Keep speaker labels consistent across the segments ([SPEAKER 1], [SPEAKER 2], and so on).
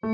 [SPEAKER 1] Hello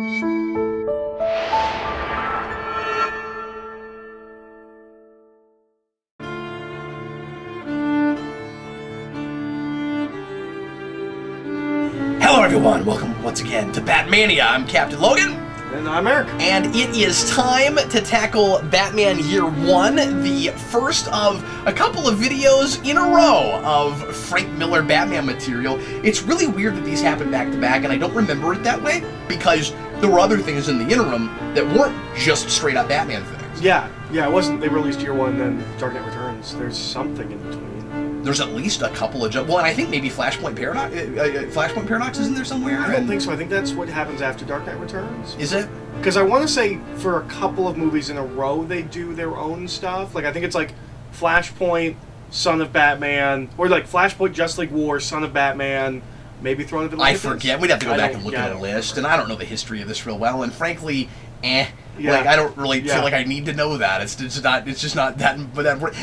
[SPEAKER 1] everyone, welcome once again to Batmania. I'm Captain Logan.
[SPEAKER 2] And I'm Eric.
[SPEAKER 1] And it is time to tackle Batman Year 1, the first of a couple of videos in a row of Frank Miller Batman material. It's really weird that these happen back to back, and I don't remember it that way, because there were other things in the interim that weren't just straight up Batman things.
[SPEAKER 2] Yeah, it wasn't, they released Year 1, then Dark Knight Returns. There's something in between.
[SPEAKER 1] There's at least a couple of... Well, and I think maybe Flashpoint Paradox is in there somewhere?
[SPEAKER 2] I don't think so. I think that's what happens after Dark Knight Returns.
[SPEAKER 1] Is it?
[SPEAKER 2] Because I want to say for a couple of movies in a row, they do their own stuff. Like, I think it's like Flashpoint, Son of Batman, or like Flashpoint, Justice League War, Son of Batman, maybe Throne of Atlantis.
[SPEAKER 1] I forget. We'd have to go back and look at the list, and I don't know the history of this real well, and frankly,
[SPEAKER 2] Yeah.
[SPEAKER 1] Like, I don't really feel like I need to know that. It's just not that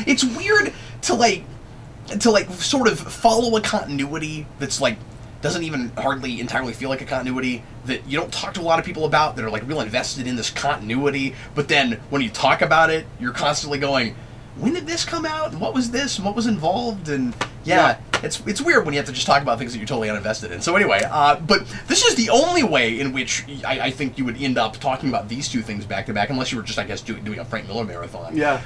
[SPEAKER 1] it's weird to sort of follow a continuity that's like doesn't even hardly entirely feel like a continuity, that you don't talk to a lot of people about, that are like real invested in this continuity, but then when you talk about it, you're constantly going, when did this come out? And what was this? And what was involved? And it's weird when you have to just talk about things that you're totally uninvested in. So anyway, but this is the only way in which I think you would end up talking about these two things back to back, unless you were just, I guess, doing a Frank Miller marathon.
[SPEAKER 2] Yeah.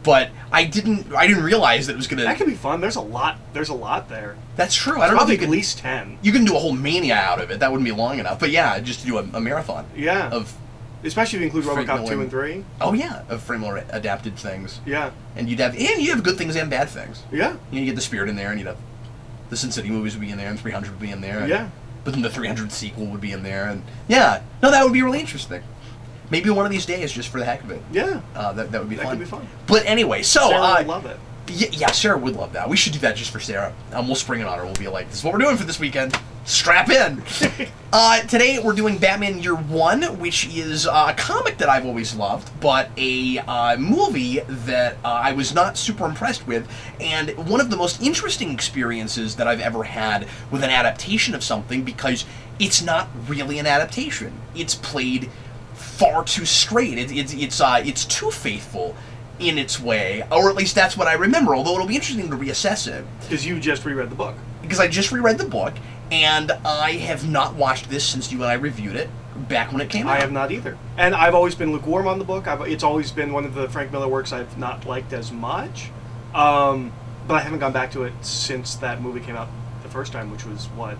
[SPEAKER 1] But I didn't realize that it was gonna.
[SPEAKER 2] That could be fun. There's a lot there.
[SPEAKER 1] That's true. I don't know if you could,
[SPEAKER 2] at least 10.
[SPEAKER 1] You can do a whole mania out of it. That wouldn't be long enough. But yeah, just to do a marathon.
[SPEAKER 2] Yeah.
[SPEAKER 1] Of.
[SPEAKER 2] Especially if you include
[SPEAKER 1] Frank
[SPEAKER 2] RoboCop
[SPEAKER 1] Miller.
[SPEAKER 2] 2 and 3.
[SPEAKER 1] Oh yeah, of Frank Miller adapted things.
[SPEAKER 2] Yeah.
[SPEAKER 1] And you have good things and bad things.
[SPEAKER 2] Yeah.
[SPEAKER 1] You get the Spirit in there, and you'd have the Sin City movies would be in there, and 300 would be in there. And,
[SPEAKER 2] yeah.
[SPEAKER 1] But then the 300 sequel would be in there, and yeah, no, that would be really interesting. Maybe one of these days, just for the heck of it.
[SPEAKER 2] Yeah.
[SPEAKER 1] That would be fun.
[SPEAKER 2] That could be fun.
[SPEAKER 1] But anyway, so
[SPEAKER 2] Sarah would love it.
[SPEAKER 1] Yeah, Sarah would love that. We should do that just for Sarah. We'll spring it on her. We'll be like, this is what we're doing for this weekend. Strap in. Today we're doing Batman Year 1, which is a comic that I've always loved, but a movie that I was not super impressed with, and one of the most interesting experiences that I've ever had with an adaptation of something, because it's not really an adaptation. It's played far too straight. It's too faithful in its way, or at least that's what I remember, although it'll be interesting to reassess it.
[SPEAKER 2] Because you just reread the book.
[SPEAKER 1] Because I just reread the book, and I have not watched this since you and I reviewed it back when it came out.
[SPEAKER 2] I have not either. And I've always been lukewarm on the book. It's always been one of the Frank Miller works I've not liked as much. But I haven't gone back to it since that movie came out the first time, which was, what,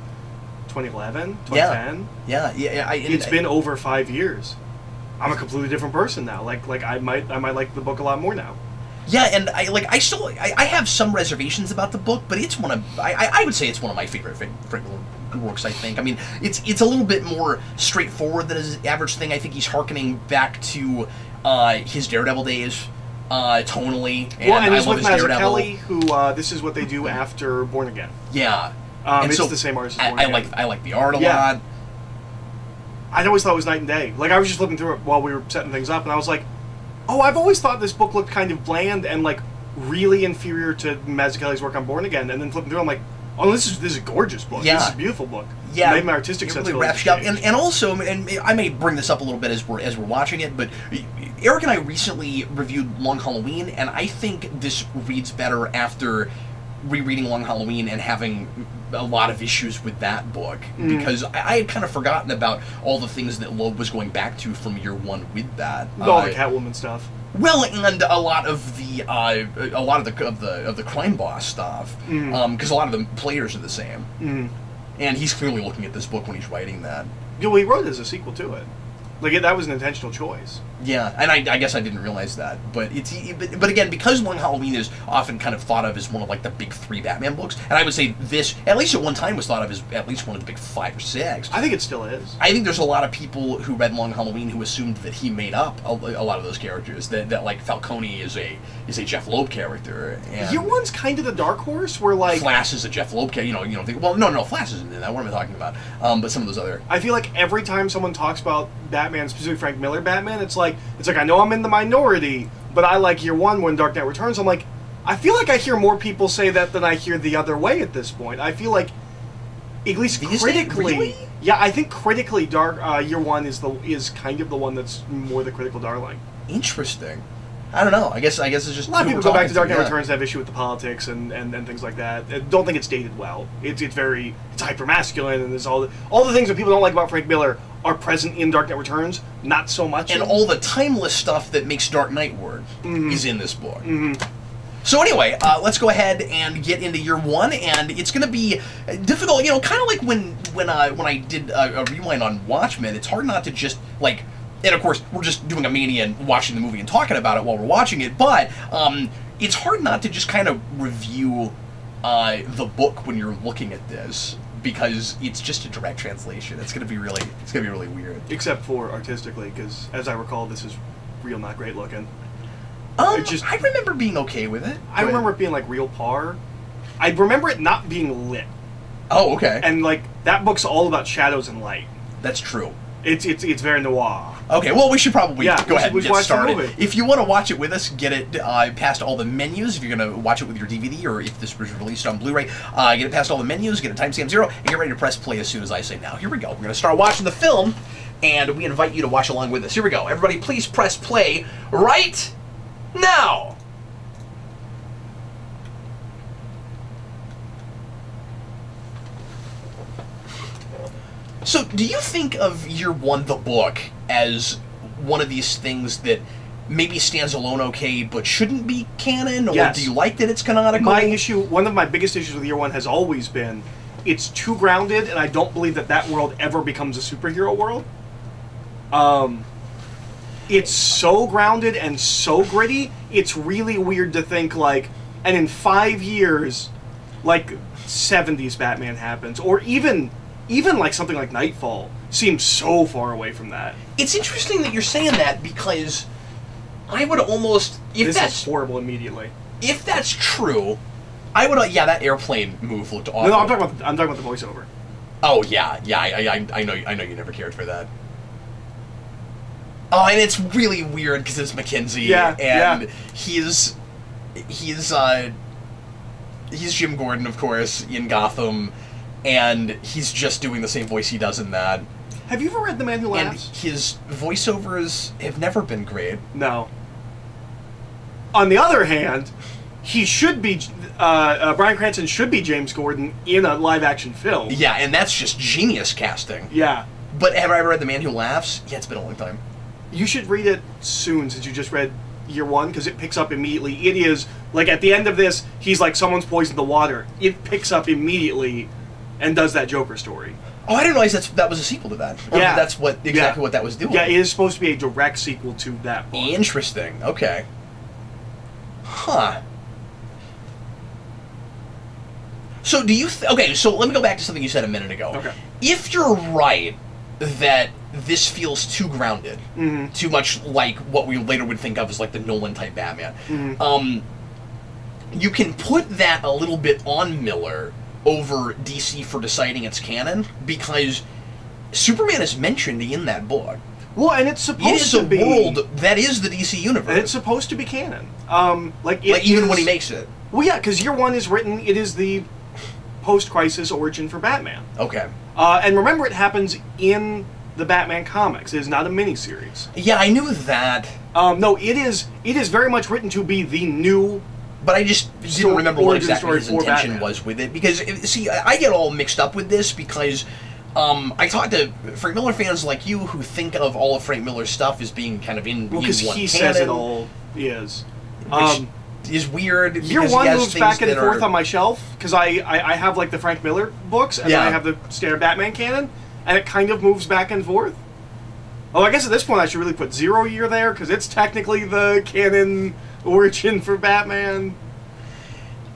[SPEAKER 2] 2011? 2010?
[SPEAKER 1] Yeah.
[SPEAKER 2] It's been over 5 years. I'm a completely different person now. Like I might like the book a lot more now.
[SPEAKER 1] Yeah, and I have some reservations about the book, but it's one of I would say it's one of my favorite Frank Miller works. I think. I mean, it's a little bit more straightforward than his average thing. I think he's hearkening back to his Daredevil days, tonally. And
[SPEAKER 2] well, and
[SPEAKER 1] I love his Daredevil.
[SPEAKER 2] Kelly, who this is what they do after Born Again.
[SPEAKER 1] Yeah,
[SPEAKER 2] it's the same artist as Born Again.
[SPEAKER 1] I like the art a lot.
[SPEAKER 2] I always thought it was night and day. Like, I was just looking through it while we were setting things up, and I was like, oh, I've always thought this book looked kind of bland and, like, really inferior to Mazzucchelli's work on Born Again. And then flipping through, I'm like, oh, this is a gorgeous book. Yeah. This is a beautiful book.
[SPEAKER 1] Yeah.
[SPEAKER 2] It made my artistic sense
[SPEAKER 1] really wraps up. And also, and I may bring this up a little bit as we're watching it, but Eric and I recently reviewed Long Halloween, and I think this reads better after rereading Long Halloween and having a lot of issues with that book, because I had kind of forgotten about all the things that Loeb was going back to from Year 1 with that.
[SPEAKER 2] All the Catwoman stuff.
[SPEAKER 1] Well, and a lot of the crime boss stuff, because a lot of the players are the same. And he's clearly looking at this book when he's writing that.
[SPEAKER 2] Yeah, well, he wrote it as a sequel to it. Like, that was an intentional choice.
[SPEAKER 1] Yeah, and I guess I didn't realize that. But but again, because Long Halloween is often kind of thought of as one of, like, the big 3 Batman books, and I would say this, at least at one time, was thought of as at least one of the big 5 or 6.
[SPEAKER 2] I think it still is.
[SPEAKER 1] I think there's a lot of people who read Long Halloween who assumed that he made up a lot of those characters, that like, Falcone is a Jeff Loeb character. And
[SPEAKER 2] Year 1's kind of the dark horse, where, like...
[SPEAKER 1] Flash is a Jeff Loeb character, you know, well, no, Flash isn't in that, what am I talking about? But some of those other...
[SPEAKER 2] I feel like every time someone talks about Batman, specifically Frank Miller Batman, it's like, I know I'm in the minority, but I like Year 1 when Dark Knight Returns. I'm like, I feel like I hear more people say that than I hear the other way at this point. I feel like At least
[SPEAKER 1] These
[SPEAKER 2] critically,
[SPEAKER 1] really?
[SPEAKER 2] yeah, I think critically, Year One is kind of the one that's more the critical darling.
[SPEAKER 1] Interesting. I don't know. I guess it's just
[SPEAKER 2] A lot of people go back to Dark Knight
[SPEAKER 1] yeah.
[SPEAKER 2] Returns and have issue with the politics and things like that. I don't think it's dated well. It's hyper masculine, and there's all the things that people don't like about Frank Miller are present in Dark Knight Returns. Not so much.
[SPEAKER 1] And all the timeless stuff that makes Dark Knight work is in this book. So anyway, let's go ahead and get into Year One, and it's going to be difficult. You know, kind of like when I did a rewind on Watchmen. It's hard not to just like. And of course, we're just doing a mania and watching the movie and talking about it while we're watching it. But it's hard not to just kind of review the book when you're looking at this, because it's just a direct translation. It's gonna be really weird.
[SPEAKER 2] Except for artistically, because as I recall, this is real not great looking.
[SPEAKER 1] I remember being okay with it.
[SPEAKER 2] I remember it being like real par. I remember it not being lit.
[SPEAKER 1] Oh, okay.
[SPEAKER 2] And like that book's all about shadows and light.
[SPEAKER 1] That's true.
[SPEAKER 2] It's very noir.
[SPEAKER 1] Okay, well, we should probably go ahead and get started. If you want to watch it with us, get it past all the menus. If you're going to watch it with your DVD, or if this was released on Blu-ray, get it past all the menus, get a timestamp 0, and get ready to press play as soon as I say now. Here we go. We're going to start watching the film, and we invite you to watch along with us. Here we go. Everybody, please press play right now. So, do you think of Year One, the book, as one of these things that maybe stands alone okay, but shouldn't be canon? Or
[SPEAKER 2] yes.
[SPEAKER 1] Do you like that it's canonical?
[SPEAKER 2] One of my biggest issues with Year One has always been, it's too grounded, and I don't believe that world ever becomes a superhero world. It's so grounded and so gritty, it's really weird to think, like, and in 5 years, like, 70s Batman happens, or even like something like Nightfall seems so far away from that.
[SPEAKER 1] It's interesting that you're saying that, because I would almost...
[SPEAKER 2] This is horrible immediately.
[SPEAKER 1] If that's true, I would... Yeah, that airplane move looked awful.
[SPEAKER 2] No, I'm talking about the voiceover.
[SPEAKER 1] Oh, yeah. I know you never cared for that. Oh, and it's really weird, because it's Mackenzie.
[SPEAKER 2] Yeah,
[SPEAKER 1] and he's Jim Gordon, of course, in Gotham, and he's just doing the same voice he does in that.
[SPEAKER 2] Have you ever read The Man Who Laughs?
[SPEAKER 1] And his voiceovers have never been great.
[SPEAKER 2] No. On the other hand, he should be... Bryan Cranston should be James Gordon in a live-action film.
[SPEAKER 1] Yeah, and that's just genius casting.
[SPEAKER 2] Yeah.
[SPEAKER 1] But have I ever read The Man Who Laughs? Yeah, it's been a long time.
[SPEAKER 2] You should read it soon, since you just read Year One, because it picks up immediately. It is, like, at the end of this, he's like, someone's poisoned the water. It picks up immediately and does that Joker story.
[SPEAKER 1] Oh, I didn't realize that was a sequel to that.
[SPEAKER 2] Yeah.
[SPEAKER 1] That's exactly what that was doing.
[SPEAKER 2] Yeah, it is supposed to be a direct sequel to that book.
[SPEAKER 1] Interesting. Okay. Huh. So do you... okay, so let me go back to something you said a minute ago.
[SPEAKER 2] Okay.
[SPEAKER 1] If you're right that this feels too grounded, too much like what we later would think of as like the Nolan-type Batman, you can put that a little bit on Miller over DC for deciding it's canon, because Superman is mentioned in that book.
[SPEAKER 2] Well, and it's supposed to be...
[SPEAKER 1] It is a world that is the DC universe.
[SPEAKER 2] And it's supposed to be canon.
[SPEAKER 1] Even when he makes it.
[SPEAKER 2] Well, yeah, because Year One is written, it is the post-crisis origin for Batman.
[SPEAKER 1] Okay.
[SPEAKER 2] And remember, it happens in the Batman comics. It is not a miniseries.
[SPEAKER 1] Yeah, I knew that.
[SPEAKER 2] No, it is very much written to be the new...
[SPEAKER 1] But I just didn't remember what exactly his intention
[SPEAKER 2] Batman
[SPEAKER 1] was with it. Because, see, I get all mixed up with this because I talk to Frank Miller fans like you who think of all of Frank Miller's stuff as being kind of in one canon.
[SPEAKER 2] Because he says it all is.
[SPEAKER 1] Which is weird.
[SPEAKER 2] Year One moves back and forth on my shelf, because I have, like, the Frank Miller books, and then I have the standard Batman canon, and it kind of moves back and forth. Oh, I guess at this point I should really put 0 year there, because it's technically the canon origin for Batman.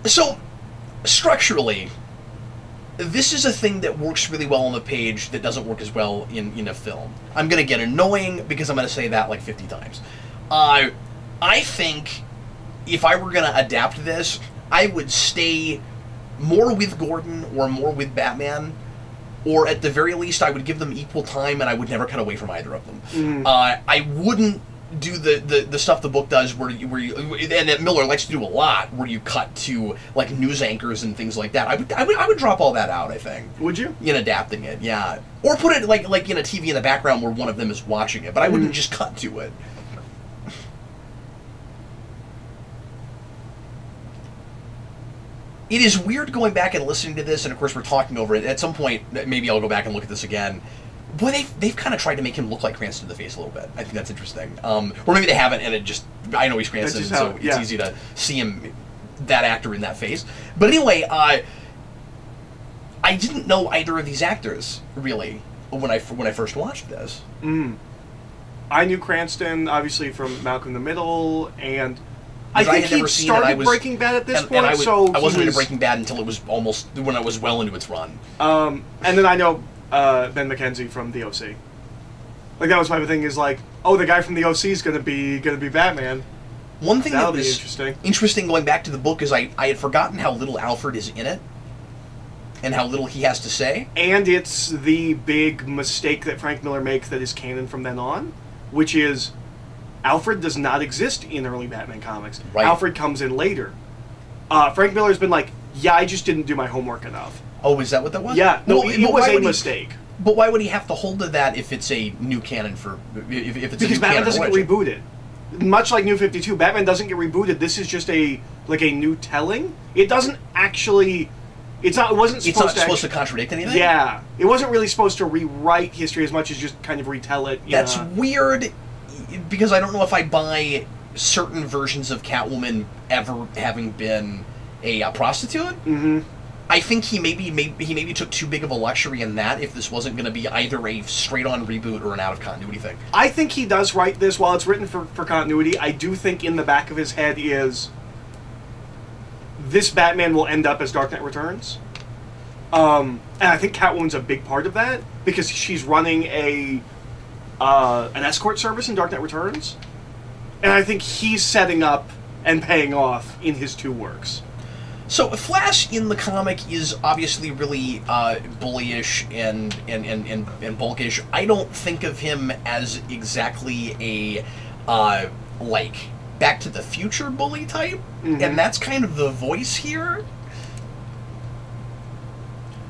[SPEAKER 1] So, structurally, this is a thing that works really well on the page that doesn't work as well in a film. I'm going to get annoying because I'm going to say that like 50 times. I think if I were going to adapt this, I would stay more with Gordon or more with Batman, or at the very least I would give them equal time and I would never cut away from either of them. I wouldn't do the stuff the book does, where you and that Miller likes to do a lot, where you cut to like news anchors and things like that. I would drop all that out. I think.
[SPEAKER 2] Would you?
[SPEAKER 1] In adapting it, yeah, or put it like in a TV in the background where one of them is watching it, but I wouldn't just cut to it. It is weird going back and listening to this, and of course we're talking over it. At some point, maybe I'll go back and look at this again. Boy, they've kind of tried to make him look like Cranston in the face a little bit. I think that's interesting. Or maybe they haven't, and it just... I know he's Cranston, so it's easy to see him, that actor in that face. But anyway, I didn't know either of these actors, really, when I first watched this.
[SPEAKER 2] I knew Cranston, obviously, from Malcolm in the Middle, and... I think he started Breaking Bad at this point,
[SPEAKER 1] I wasn't into Breaking Bad until it was almost when I was well into its run.
[SPEAKER 2] And then I know Ben McKenzie from The OC. Like that was my thing. Is like, oh, the guy from The OC is gonna be Batman.
[SPEAKER 1] One thing
[SPEAKER 2] That'll
[SPEAKER 1] that was
[SPEAKER 2] be
[SPEAKER 1] interesting going back to the book is I had forgotten how little Alfred is in it, and how little he has to say.
[SPEAKER 2] And it's the big mistake that Frank Miller makes that is canon from then on, which is. Alfred does not exist in early Batman comics.
[SPEAKER 1] Right.
[SPEAKER 2] Alfred comes in later. Frank Miller's been like, yeah, I just didn't do my homework enough.
[SPEAKER 1] Oh, is that what that was?
[SPEAKER 2] Yeah, no, it was a mistake.
[SPEAKER 1] But why would he have to hold to that if it's a new canon for... if it's
[SPEAKER 2] because Batman doesn't get rebooted. Much like New 52, Batman doesn't get rebooted. This is just a new telling. It doesn't actually... It wasn't supposed
[SPEAKER 1] to contradict anything?
[SPEAKER 2] Yeah. It wasn't really supposed to rewrite history as much as just kind of retell it.
[SPEAKER 1] That's weird... Because I don't know if I buy certain versions of Catwoman ever having been a prostitute. I think he maybe took too big of a luxury in that if this wasn't going to be either a straight-on reboot or an out-of-continuity thing.
[SPEAKER 2] I think he does write this while it's written for continuity. I do think in the back of his head is this Batman will end up as Dark Knight Returns. And I think Catwoman's a big part of that because she's running an escort service in Dark Knight Returns, and I think he's setting up and paying off in his two works.
[SPEAKER 1] So Flash in the comic is obviously really bullyish and bulkish. I don't think of him as exactly a like Back to the Future bully type, and that's kind of the voice here.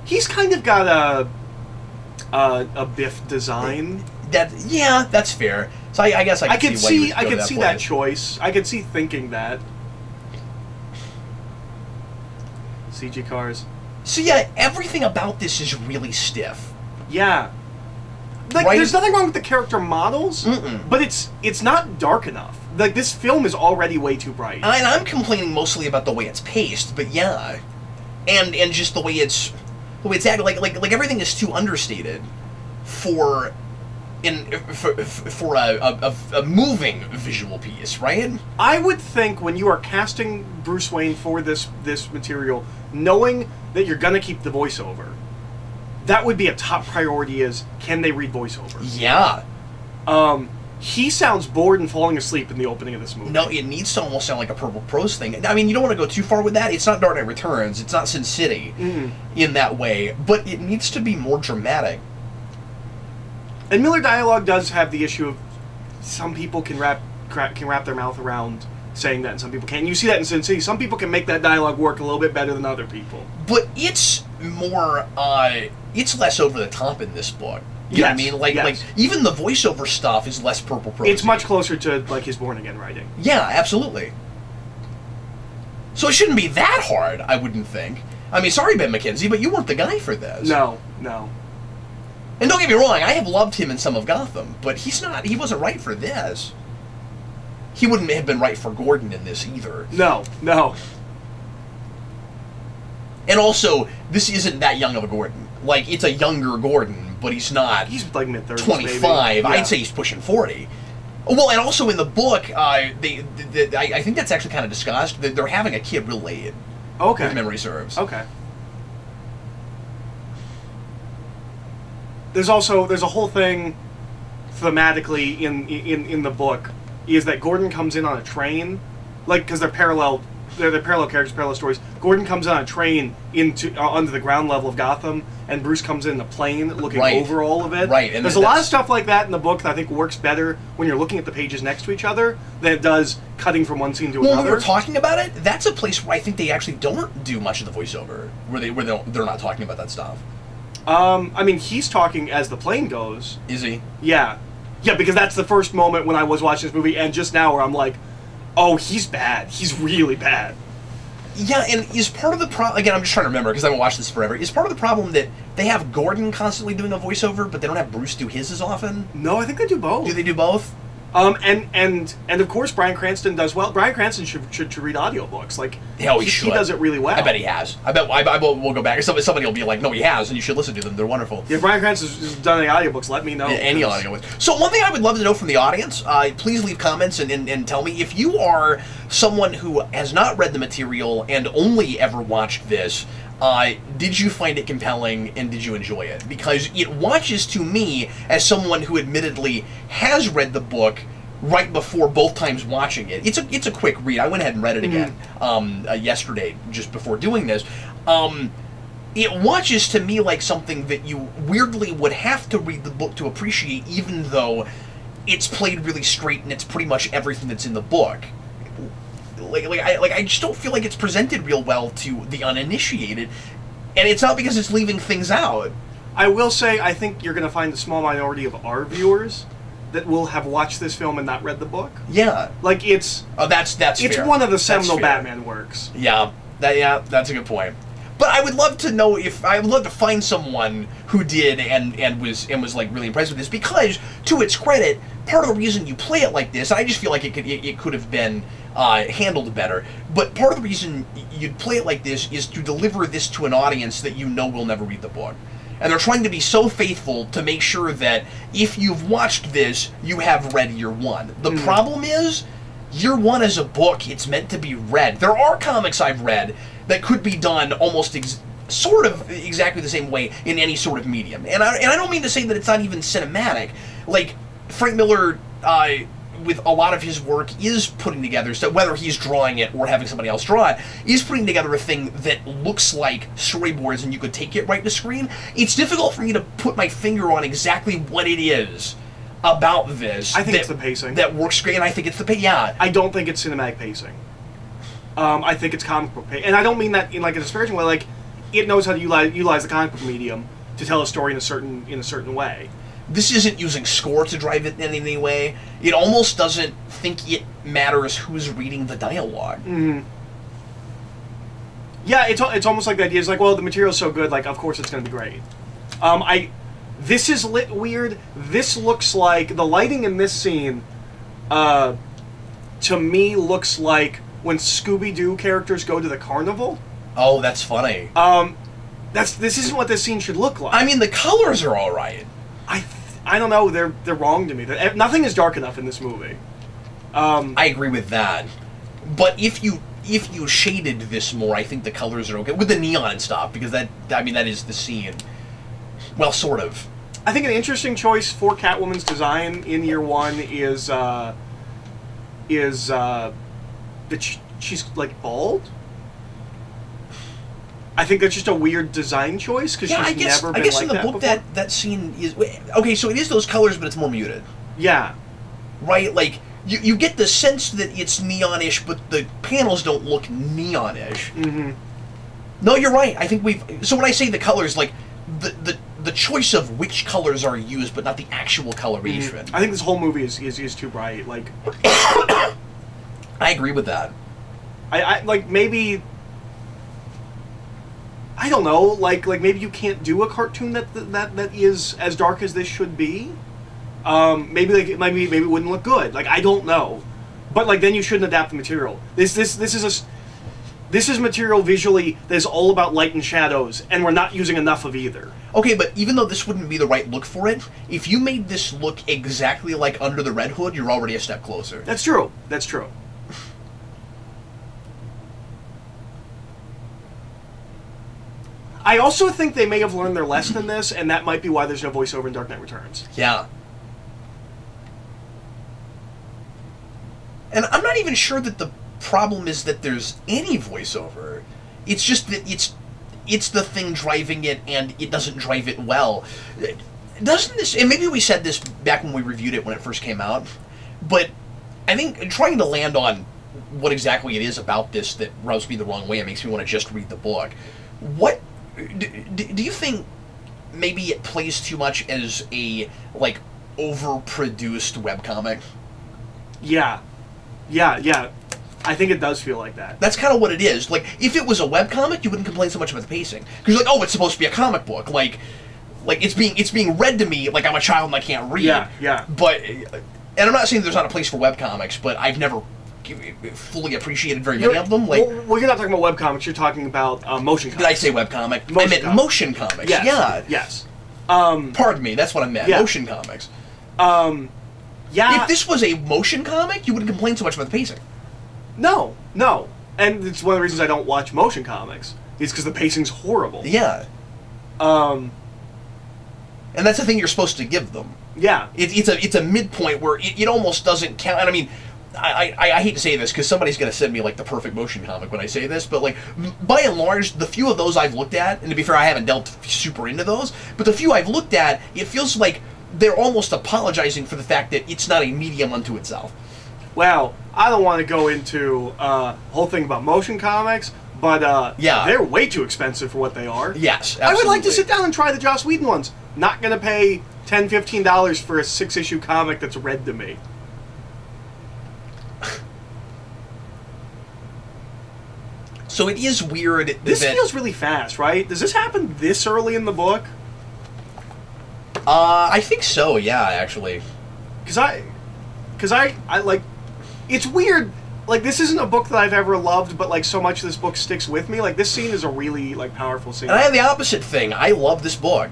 [SPEAKER 2] He's kind of got a Biff design.
[SPEAKER 1] That's fair. So I guess I could see
[SPEAKER 2] that choice. I could see thinking that. CG cars.
[SPEAKER 1] So yeah, everything about this is really stiff.
[SPEAKER 2] Yeah. Like there's nothing wrong with the character models, but it's not dark enough. Like this film is already way too bright.
[SPEAKER 1] And I'm complaining mostly about the way it's paced, but yeah. And just the way it's acted, like everything is too understated for a moving visual piece, right?
[SPEAKER 2] I would think when you are casting Bruce Wayne for this material, knowing that you're gonna keep the voiceover, that would be a top priority. Is can they read voiceover?
[SPEAKER 1] Yeah.
[SPEAKER 2] He sounds bored and falling asleep in the opening of this movie.
[SPEAKER 1] No, it needs to almost sound like a Purple Prose thing. I mean, you don't want to go too far with that. It's not Dark Knight Returns. It's not Sin City in that way, but it needs to be more dramatic.
[SPEAKER 2] And Miller dialogue does have the issue of some people can wrap their mouth around saying that, and some people can't. And you see that in Sin City. Some people can make that dialogue work a little bit better than other people.
[SPEAKER 1] But it's more, it's less over the top in this book. You know what I mean? Like even the voiceover stuff is less Purple Prose.
[SPEAKER 2] It's much closer to like his Born Again writing.
[SPEAKER 1] Yeah, absolutely. So it shouldn't be that hard, I wouldn't think. I mean, sorry, Ben McKenzie, but you weren't the guy for this.
[SPEAKER 2] No.
[SPEAKER 1] And don't get me wrong, I have loved him in some of Gotham, but he wasn't right for this. He wouldn't have been right for Gordon in this either.
[SPEAKER 2] No.
[SPEAKER 1] And also, this isn't that young of a Gordon. Like, it's a younger Gordon, but he's not...
[SPEAKER 2] He's like mid-30s,
[SPEAKER 1] 25. Yeah. I'd say he's pushing 40. Well, and also in the book, I think that's actually kind of discussed. They're having a kid real late.
[SPEAKER 2] Okay.
[SPEAKER 1] If memory serves.
[SPEAKER 2] Okay. There's a whole thing thematically in the book is that Gordon comes in on a train, like because they're parallel they're parallel characters, parallel stories. Gordon comes on a train into under the ground level of Gotham, and Bruce comes in a plane looking over all of it.
[SPEAKER 1] Right. And
[SPEAKER 2] there's a lot of stuff like that in the book that I think works better when you're looking at the pages next to each other than it does cutting from one scene to another.
[SPEAKER 1] When we were talking about it, that's a place where I think they actually don't do much of the voiceover, where they're not talking about that stuff.
[SPEAKER 2] I mean, he's talking as the plane goes.
[SPEAKER 1] Is he?
[SPEAKER 2] Yeah. Yeah, because that's the first moment when I was watching this movie, and just now where I'm like, oh, he's bad. He's really bad.
[SPEAKER 1] Yeah, and is part of the problem... Again, I'm just trying to remember, because I haven't watched this forever. Is part of the problem that they have Gordon constantly doing a voiceover, but they don't have Bruce do his as often?
[SPEAKER 2] No, I think they do both.
[SPEAKER 1] Do they do both?
[SPEAKER 2] And of course Bryan Cranston does well. Bryan Cranston should read audiobooks. Like,
[SPEAKER 1] yeah, he should.
[SPEAKER 2] He does it really well.
[SPEAKER 1] I bet he has. I bet we'll go back. Somebody will be like, no, he has, and you should listen to them. They're wonderful.
[SPEAKER 2] If Bryan Cranston's done any audiobooks, let me know.
[SPEAKER 1] Yeah, any audiobooks. So one thing I would love to know from the audience, please leave comments and tell me if you are someone who has not read the material and only ever watched this. Did you find it compelling, and did you enjoy it? Because it watches to me, as someone who admittedly has read the book right before both times watching it. It's a quick read. I went ahead and read it again yesterday, just before doing this. It watches to me like something that you weirdly would have to read the book to appreciate, even though it's played really straight and it's pretty much everything that's in the book. I just don't feel like it's presented real well to the uninitiated, and it's not because it's leaving things out.
[SPEAKER 2] I will say, I think you're going to find a small minority of our viewers that will have watched this film and not read the book.
[SPEAKER 1] Yeah,
[SPEAKER 2] like it's
[SPEAKER 1] that's
[SPEAKER 2] it's
[SPEAKER 1] fair.
[SPEAKER 2] One of the seminal Batman works.
[SPEAKER 1] Yeah, that's a good point. But I would love to know I would love to find someone who did and was like really impressed with this, because to its credit, part of the reason you play it like this, I just feel like it could have been handled better. But part of the reason you'd play it like this is to deliver this to an audience that you know will never read the book. And they're trying to be so faithful to make sure that if you've watched this, you have read year one. The problem is, year one as a book, it's meant to be read. There are comics I've read that could be done almost sort of exactly the same way in any sort of medium. And I don't mean to say that it's not even cinematic. Like, Frank Miller, with a lot of his work, is putting together, so whether he's drawing it or having somebody else draw it, is putting together a thing that looks like storyboards and you could take it right to screen. It's difficult for me to put my finger on exactly what it is about this.
[SPEAKER 2] I think it's the pacing.
[SPEAKER 1] That works great, and I think it's the yeah.
[SPEAKER 2] I don't think it's cinematic pacing. I think it's comic book pacing. And I don't mean that in like a disparaging way, like, it knows how to utilize the comic book medium to tell a story in a certain way.
[SPEAKER 1] This isn't using score to drive it in any way. It almost doesn't think it matters who's reading the dialogue.
[SPEAKER 2] Yeah, it's almost like the idea is like, well, the material's so good, like, of course it's going to be great. This is lit weird. This looks like, the lighting in this scene, to me, looks like when Scooby-Doo characters go to the carnival.
[SPEAKER 1] Oh, that's funny.
[SPEAKER 2] This isn't what this scene should look like.
[SPEAKER 1] I mean, the colors are all right.
[SPEAKER 2] I don't know. They're wrong to me. Nothing is dark enough in this movie.
[SPEAKER 1] I agree with that. But if you shaded this more, I think the colors are okay with the neon and stuff, because that is the scene. Well, sort of.
[SPEAKER 2] I think an interesting choice for Catwoman's design in year one is that she's like bald. I think that's just a weird design choice, because she's never been like that.
[SPEAKER 1] I guess in the book that scene is okay. So it is those colors, but it's more muted.
[SPEAKER 2] Yeah.
[SPEAKER 1] Right. Like you get the sense that it's neonish, but the panels don't look neonish. No, you're right. I think so when I say the colors, like the choice of which colors are used, but not the actual coloration.
[SPEAKER 2] I think this whole movie is too bright. Like,
[SPEAKER 1] I agree with that.
[SPEAKER 2] I like maybe. I don't know, like maybe you can't do a cartoon that is as dark as this should be. Maybe it wouldn't look good. Like, I don't know, but like then you shouldn't adapt the material. This is material visually that is all about light and shadows, and we're not using enough of either.
[SPEAKER 1] Okay, but even though this wouldn't be the right look for it, if you made this look exactly like Under the Red Hood, you're already a step closer.
[SPEAKER 2] That's true. That's true. I also think they may have learned their lesson in this, and that might be why there's no voiceover in Dark Knight Returns.
[SPEAKER 1] Yeah. And I'm not even sure that the problem is that there's any voiceover. It's just that it's the thing driving it, and it doesn't drive it well. Doesn't this... And maybe we said this back when we reviewed it when it first came out, but I think trying to land on what exactly it is about this that rubs me the wrong way and makes me want to just read the book. What... Do you think maybe it plays too much as a, like, overproduced webcomic?
[SPEAKER 2] Yeah. I think it does feel like that.
[SPEAKER 1] That's kind of what it is. Like, if it was a webcomic, you wouldn't complain so much about the pacing. Because you're like, oh, it's supposed to be a comic book. Like it's being read to me like I'm a child and I can't read.
[SPEAKER 2] Yeah.
[SPEAKER 1] But, and I'm not saying there's not a place for webcomics, but I've never fully appreciated very many of them. Like,
[SPEAKER 2] well, you're not talking about webcomics, you're talking about motion comics.
[SPEAKER 1] Did I say webcomic? I meant motion comics.
[SPEAKER 2] Yes.
[SPEAKER 1] Yeah.
[SPEAKER 2] Yes.
[SPEAKER 1] Pardon me, that's what I meant.
[SPEAKER 2] Yeah.
[SPEAKER 1] Motion comics.
[SPEAKER 2] Yeah.
[SPEAKER 1] If this was a motion comic, you wouldn't complain so much about the pacing.
[SPEAKER 2] No. And it's one of the reasons I don't watch motion comics, is because the pacing's horrible.
[SPEAKER 1] Yeah. And that's the thing you're supposed to give them.
[SPEAKER 2] Yeah.
[SPEAKER 1] It's a midpoint where it almost doesn't count. And I mean, I hate to say this because somebody's going to send me like the perfect motion comic when I say this, but like by and large, the few of those I've looked at, and to be fair, I haven't delved super into those, but the few I've looked at, it feels like they're almost apologizing for the fact that it's not a medium unto itself.
[SPEAKER 2] Well, I don't want to go into whole thing about motion comics, but
[SPEAKER 1] yeah,
[SPEAKER 2] they're way too expensive for what they are.
[SPEAKER 1] Yes, absolutely.
[SPEAKER 2] I would like to sit down and try the Joss Whedon ones. Not going to pay $10, $15 for a 6-issue comic that's read to me.
[SPEAKER 1] So it is weird.
[SPEAKER 2] This feels really fast, right? Does this happen this early in the book?
[SPEAKER 1] I think so. Yeah, actually.
[SPEAKER 2] Because I like, it's weird. Like, this isn't a book that I've ever loved, but like so much of this book sticks with me. Like, this scene is a really like powerful scene.
[SPEAKER 1] And I have the opposite thing. I love this book,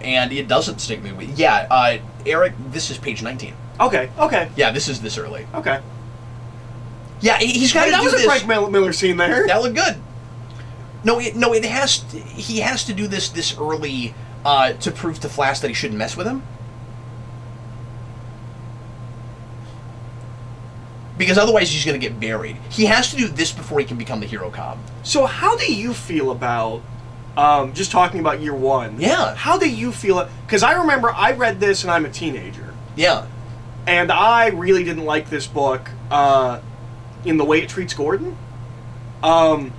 [SPEAKER 1] and it doesn't stick me with. Yeah, Eric, this is page 19.
[SPEAKER 2] Okay.
[SPEAKER 1] Yeah, this is this early.
[SPEAKER 2] Okay.
[SPEAKER 1] Yeah, he's got to do this.
[SPEAKER 2] That was a Frank Miller scene there.
[SPEAKER 1] That looked good. No, it has. He has to do this early to prove to Flash that he shouldn't mess with him. Because otherwise he's going to get buried. He has to do this before he can become the hero cop.
[SPEAKER 2] So how do you feel about, just talking about year one?
[SPEAKER 1] Yeah.
[SPEAKER 2] How do you feel? Because I remember I read this and I'm a teenager.
[SPEAKER 1] Yeah. And
[SPEAKER 2] I really didn't like this book in the way it treats Gordon. I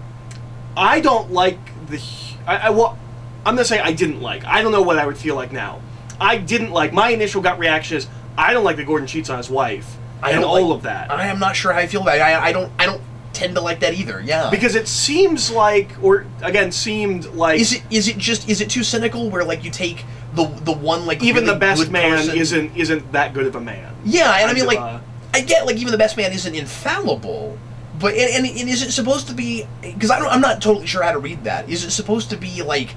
[SPEAKER 2] don't like the... well, I'm going to say I didn't like. I don't know what I would feel like now. I didn't like... My initial gut reaction is, I don't like that Gordon cheats on his wife. And all of that.
[SPEAKER 1] I am not sure how I feel about it. I don't tend to like that either. Yeah.
[SPEAKER 2] Because it seems like, or again, seemed like.
[SPEAKER 1] Is it too cynical where like you take the one like
[SPEAKER 2] even
[SPEAKER 1] really
[SPEAKER 2] the best man
[SPEAKER 1] person,
[SPEAKER 2] isn't that good of a man.
[SPEAKER 1] Yeah, and I mean like I get like even the best man isn't infallible, but and is it supposed to be? Because I'm not totally sure how to read that. Is it supposed to be like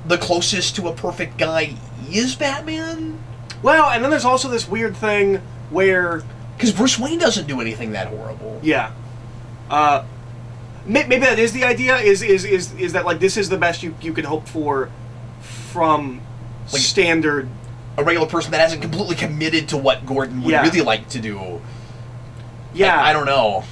[SPEAKER 1] the closest to a perfect guy is Batman?
[SPEAKER 2] Well, and then there's also this weird thing where.
[SPEAKER 1] Because Bruce Wayne doesn't do anything that horrible.
[SPEAKER 2] Yeah. Maybe that is the idea, is that, like, this is the best you could hope for from like standard...
[SPEAKER 1] A regular person that hasn't completely committed to what Gordon would really like to do.
[SPEAKER 2] Yeah.
[SPEAKER 1] I don't know.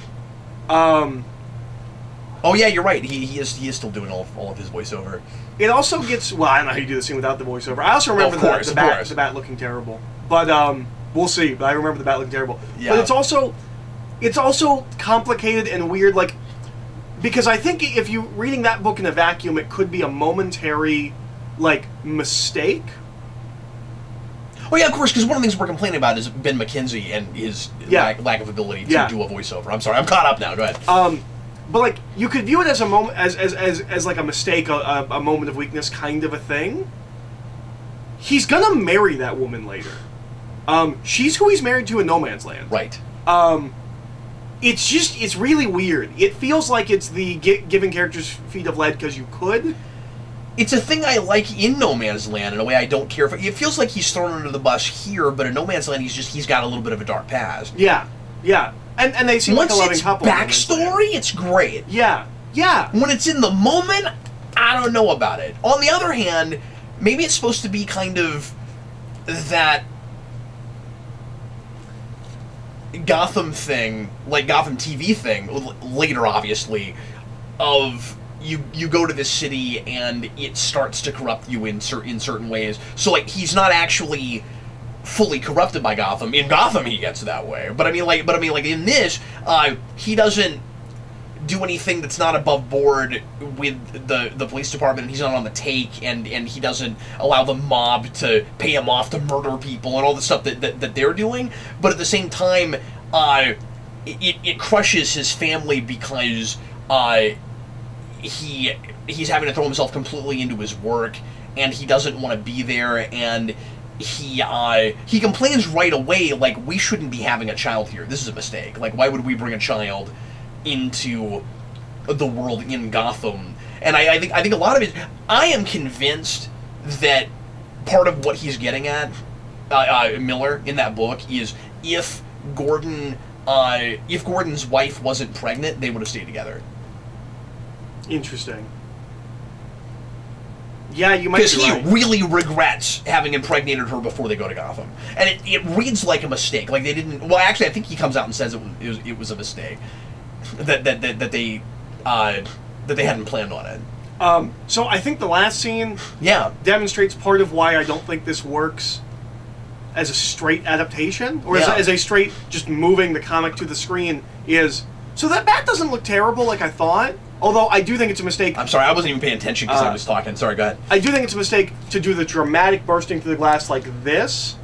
[SPEAKER 1] Oh, yeah, you're right. He is still doing all of his voiceover.
[SPEAKER 2] It also gets... Well, I don't know how you do the scene without the voiceover. I also remember the bat looking terrible. But, we'll see, but I remember the bat looking terrible. Yeah. But it's also complicated and weird, like, because I think if you reading that book in a vacuum, it could be a momentary, like, mistake.
[SPEAKER 1] Oh yeah, of course, because one of the things we're complaining about is Ben McKenzie and his lack of ability to do a voiceover. I'm sorry, I'm caught up now. Go ahead.
[SPEAKER 2] But like, you could view it as a moment, as like a mistake, a moment of weakness, kind of a thing. He's gonna marry that woman later. She's who he's married to in No Man's Land.
[SPEAKER 1] Right.
[SPEAKER 2] It's really weird. It feels like it's the giving characters feet of lead because you could.
[SPEAKER 1] It's a thing I like in No Man's Land in a way I don't care for. It feels like he's thrown under the bus here, but in No Man's Land he's got a little bit of a dark past.
[SPEAKER 2] Yeah. And they seem like a loving couple.
[SPEAKER 1] Once it's backstory, it's great.
[SPEAKER 2] Yeah. When
[SPEAKER 1] it's in the moment, I don't know about it. On the other hand, maybe it's supposed to be kind of that... Gotham thing, like Gotham TV thing, later obviously, of you go to this city and it starts to corrupt you in certain ways. So like he's not actually fully corrupted by Gotham. In Gotham he gets that way. But I mean like in this, he doesn't do anything that's not above board with the police department. He's not on the take, and he doesn't allow the mob to pay him off to murder people and all the stuff that they're doing. But at the same time, it crushes his family because he's having to throw himself completely into his work, and he doesn't want to be there, and he complains right away, like, we shouldn't be having a child here. This is a mistake. Like, why would we bring a child into the world in Gotham? And I think a lot of it, I am convinced that part of what he's getting at, Miller, in that book, is if Gordon's wife wasn't pregnant, they would have stayed together.
[SPEAKER 2] Interesting. Yeah, you might be right.
[SPEAKER 1] Because he really regrets having impregnated her before they go to Gotham. And it reads like a mistake. Like they didn't... Well, actually, I think he comes out and says it was a mistake. That they hadn't planned on it.
[SPEAKER 2] So I think the last scene
[SPEAKER 1] yeah.
[SPEAKER 2] demonstrates part of why I don't think this works as a straight adaptation, or as a straight just moving the comic to the screen, is... So that bat doesn't look terrible like I thought, although I do think it's a mistake...
[SPEAKER 1] I'm sorry, I wasn't even paying attention because I was talking. Sorry, go ahead.
[SPEAKER 2] I do think it's a mistake to do the dramatic bursting through the glass like this,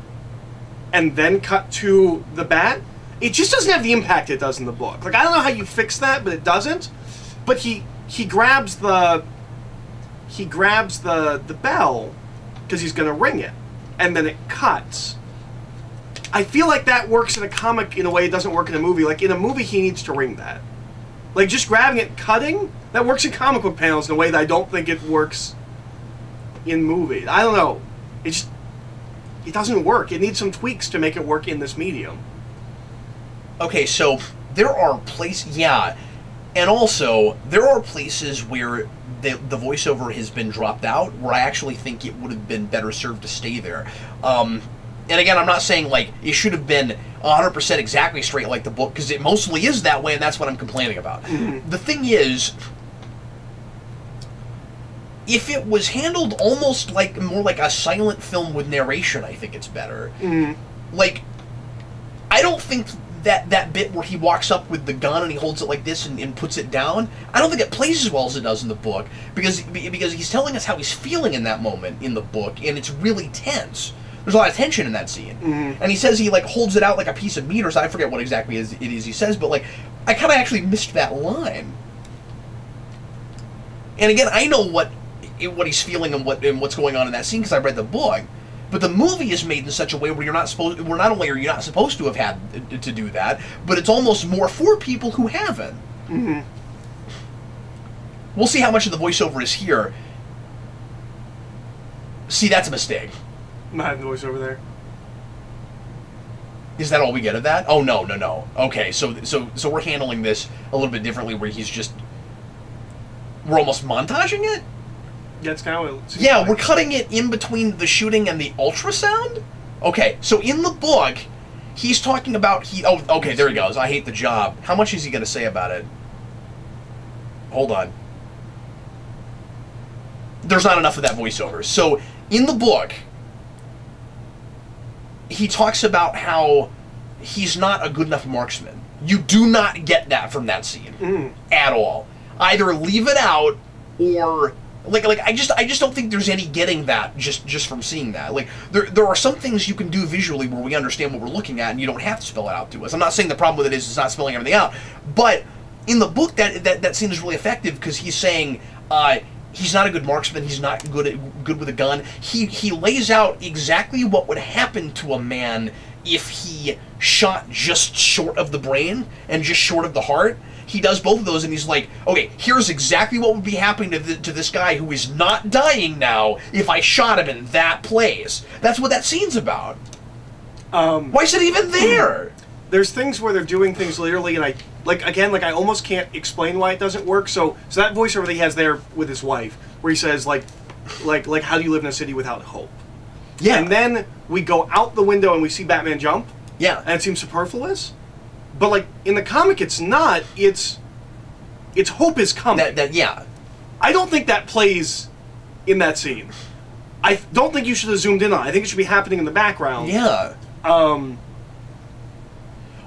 [SPEAKER 2] and then cut to the bat. It just doesn't have the impact it does in the book. Like, I don't know how you fix that, but it doesn't. But he grabs the bell because he's going to ring it, and then it cuts. I feel like that works in a comic in a way it doesn't work in a movie. Like, in a movie, he needs to ring that. Like, just grabbing it, cutting, that works in comic book panels in a way that I don't think it works in movies. I don't know. It doesn't work. It needs some tweaks to make it work in this medium.
[SPEAKER 1] Okay, so there are places, yeah, and also there are places where the voiceover has been dropped out, where I actually think it would have been better served to stay there. And again, I'm not saying, like, it should have been 100% exactly straight like the book, because it mostly is that way, and that's what I'm complaining about. Mm-hmm. The thing is, if it was handled almost like, more like a silent film with narration, I think it's better. Mm-hmm. Like, I don't think that bit where he walks up with the gun and he holds it like this and puts it down, I don't think it plays as well as it does in the book, because he's telling us how he's feeling in that moment in the book, and it's really tense. There's a lot of tension in that scene. Mm-hmm. And he says he, like, holds it out like a piece of meat, or so I forget what exactly it is he says, but, like, I kind of actually missed that line. And again, I know what he's feeling and what's going on in that scene because I read the book. But the movie is made in such a way where not only are you not supposed to have had to do that, but it's almost more for people who haven't. Mm-hmm. We'll see how much of the voiceover is here. See, that's a mistake.
[SPEAKER 2] Not having the voiceover there.
[SPEAKER 1] Is that all we get of that? Oh, no. Okay, so we're handling this a little bit differently, where we're almost montaging it?
[SPEAKER 2] Yeah, it's kind of what it seems
[SPEAKER 1] yeah,
[SPEAKER 2] like.
[SPEAKER 1] We're cutting it in between the shooting and the ultrasound? Okay, so in the book, he's talking about... Oh, okay, there he goes. I hate the job. How much is he going to say about it? Hold on. There's not enough of that voiceover. So, in the book, he talks about how he's not a good enough marksman. You do not get that from that scene. At all. Either leave it out, or... Like I just don't think there's any getting that just from seeing that. Like there are some things you can do visually where we understand what we're looking at, and you don't have to spell it out to us. I'm not saying the problem with it is it's not spelling everything out, but in the book that scene is really effective because he's saying he's not a good marksman, he's not good with a gun. He lays out exactly what would happen to a man if he shot just short of the brain and just short of the heart. He does both of those, and he's like, okay, here's exactly what would be happening to this guy who is not dying now if I shot him in that place. That's what that scene's about. Why is it even there?
[SPEAKER 2] There's things where they're doing things literally, and I almost can't explain why it doesn't work. So that voiceover that he has there with his wife, where he says, like, how do you live in a city without hope?
[SPEAKER 1] Yeah.
[SPEAKER 2] And then we go out the window and we see Batman jump.
[SPEAKER 1] Yeah.
[SPEAKER 2] And it seems superfluous. But like in the comic, it's not. It's Hope is coming.
[SPEAKER 1] Yeah.
[SPEAKER 2] I don't think that plays in that scene. I don't think you should have zoomed in on it. I think it should be happening in the background.
[SPEAKER 1] Yeah.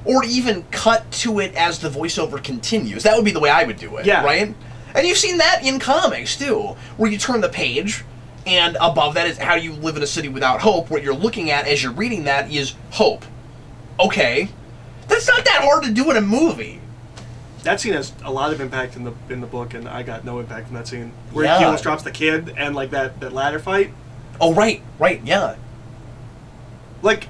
[SPEAKER 1] Or even cut to it as the voiceover continues. That would be the way I would do it.
[SPEAKER 2] Yeah.
[SPEAKER 1] Right? And you've seen that in comics, too, where you turn the page, and above that is How Do You Live in a City Without Hope. What you're looking at as you're reading that is Hope. Okay. That's not that hard to do in a movie.
[SPEAKER 2] That scene has a lot of impact in the book, and I got no impact from that scene. Where
[SPEAKER 1] Yeah.
[SPEAKER 2] he almost drops the kid, and like that ladder fight.
[SPEAKER 1] Oh, right, yeah.
[SPEAKER 2] Like,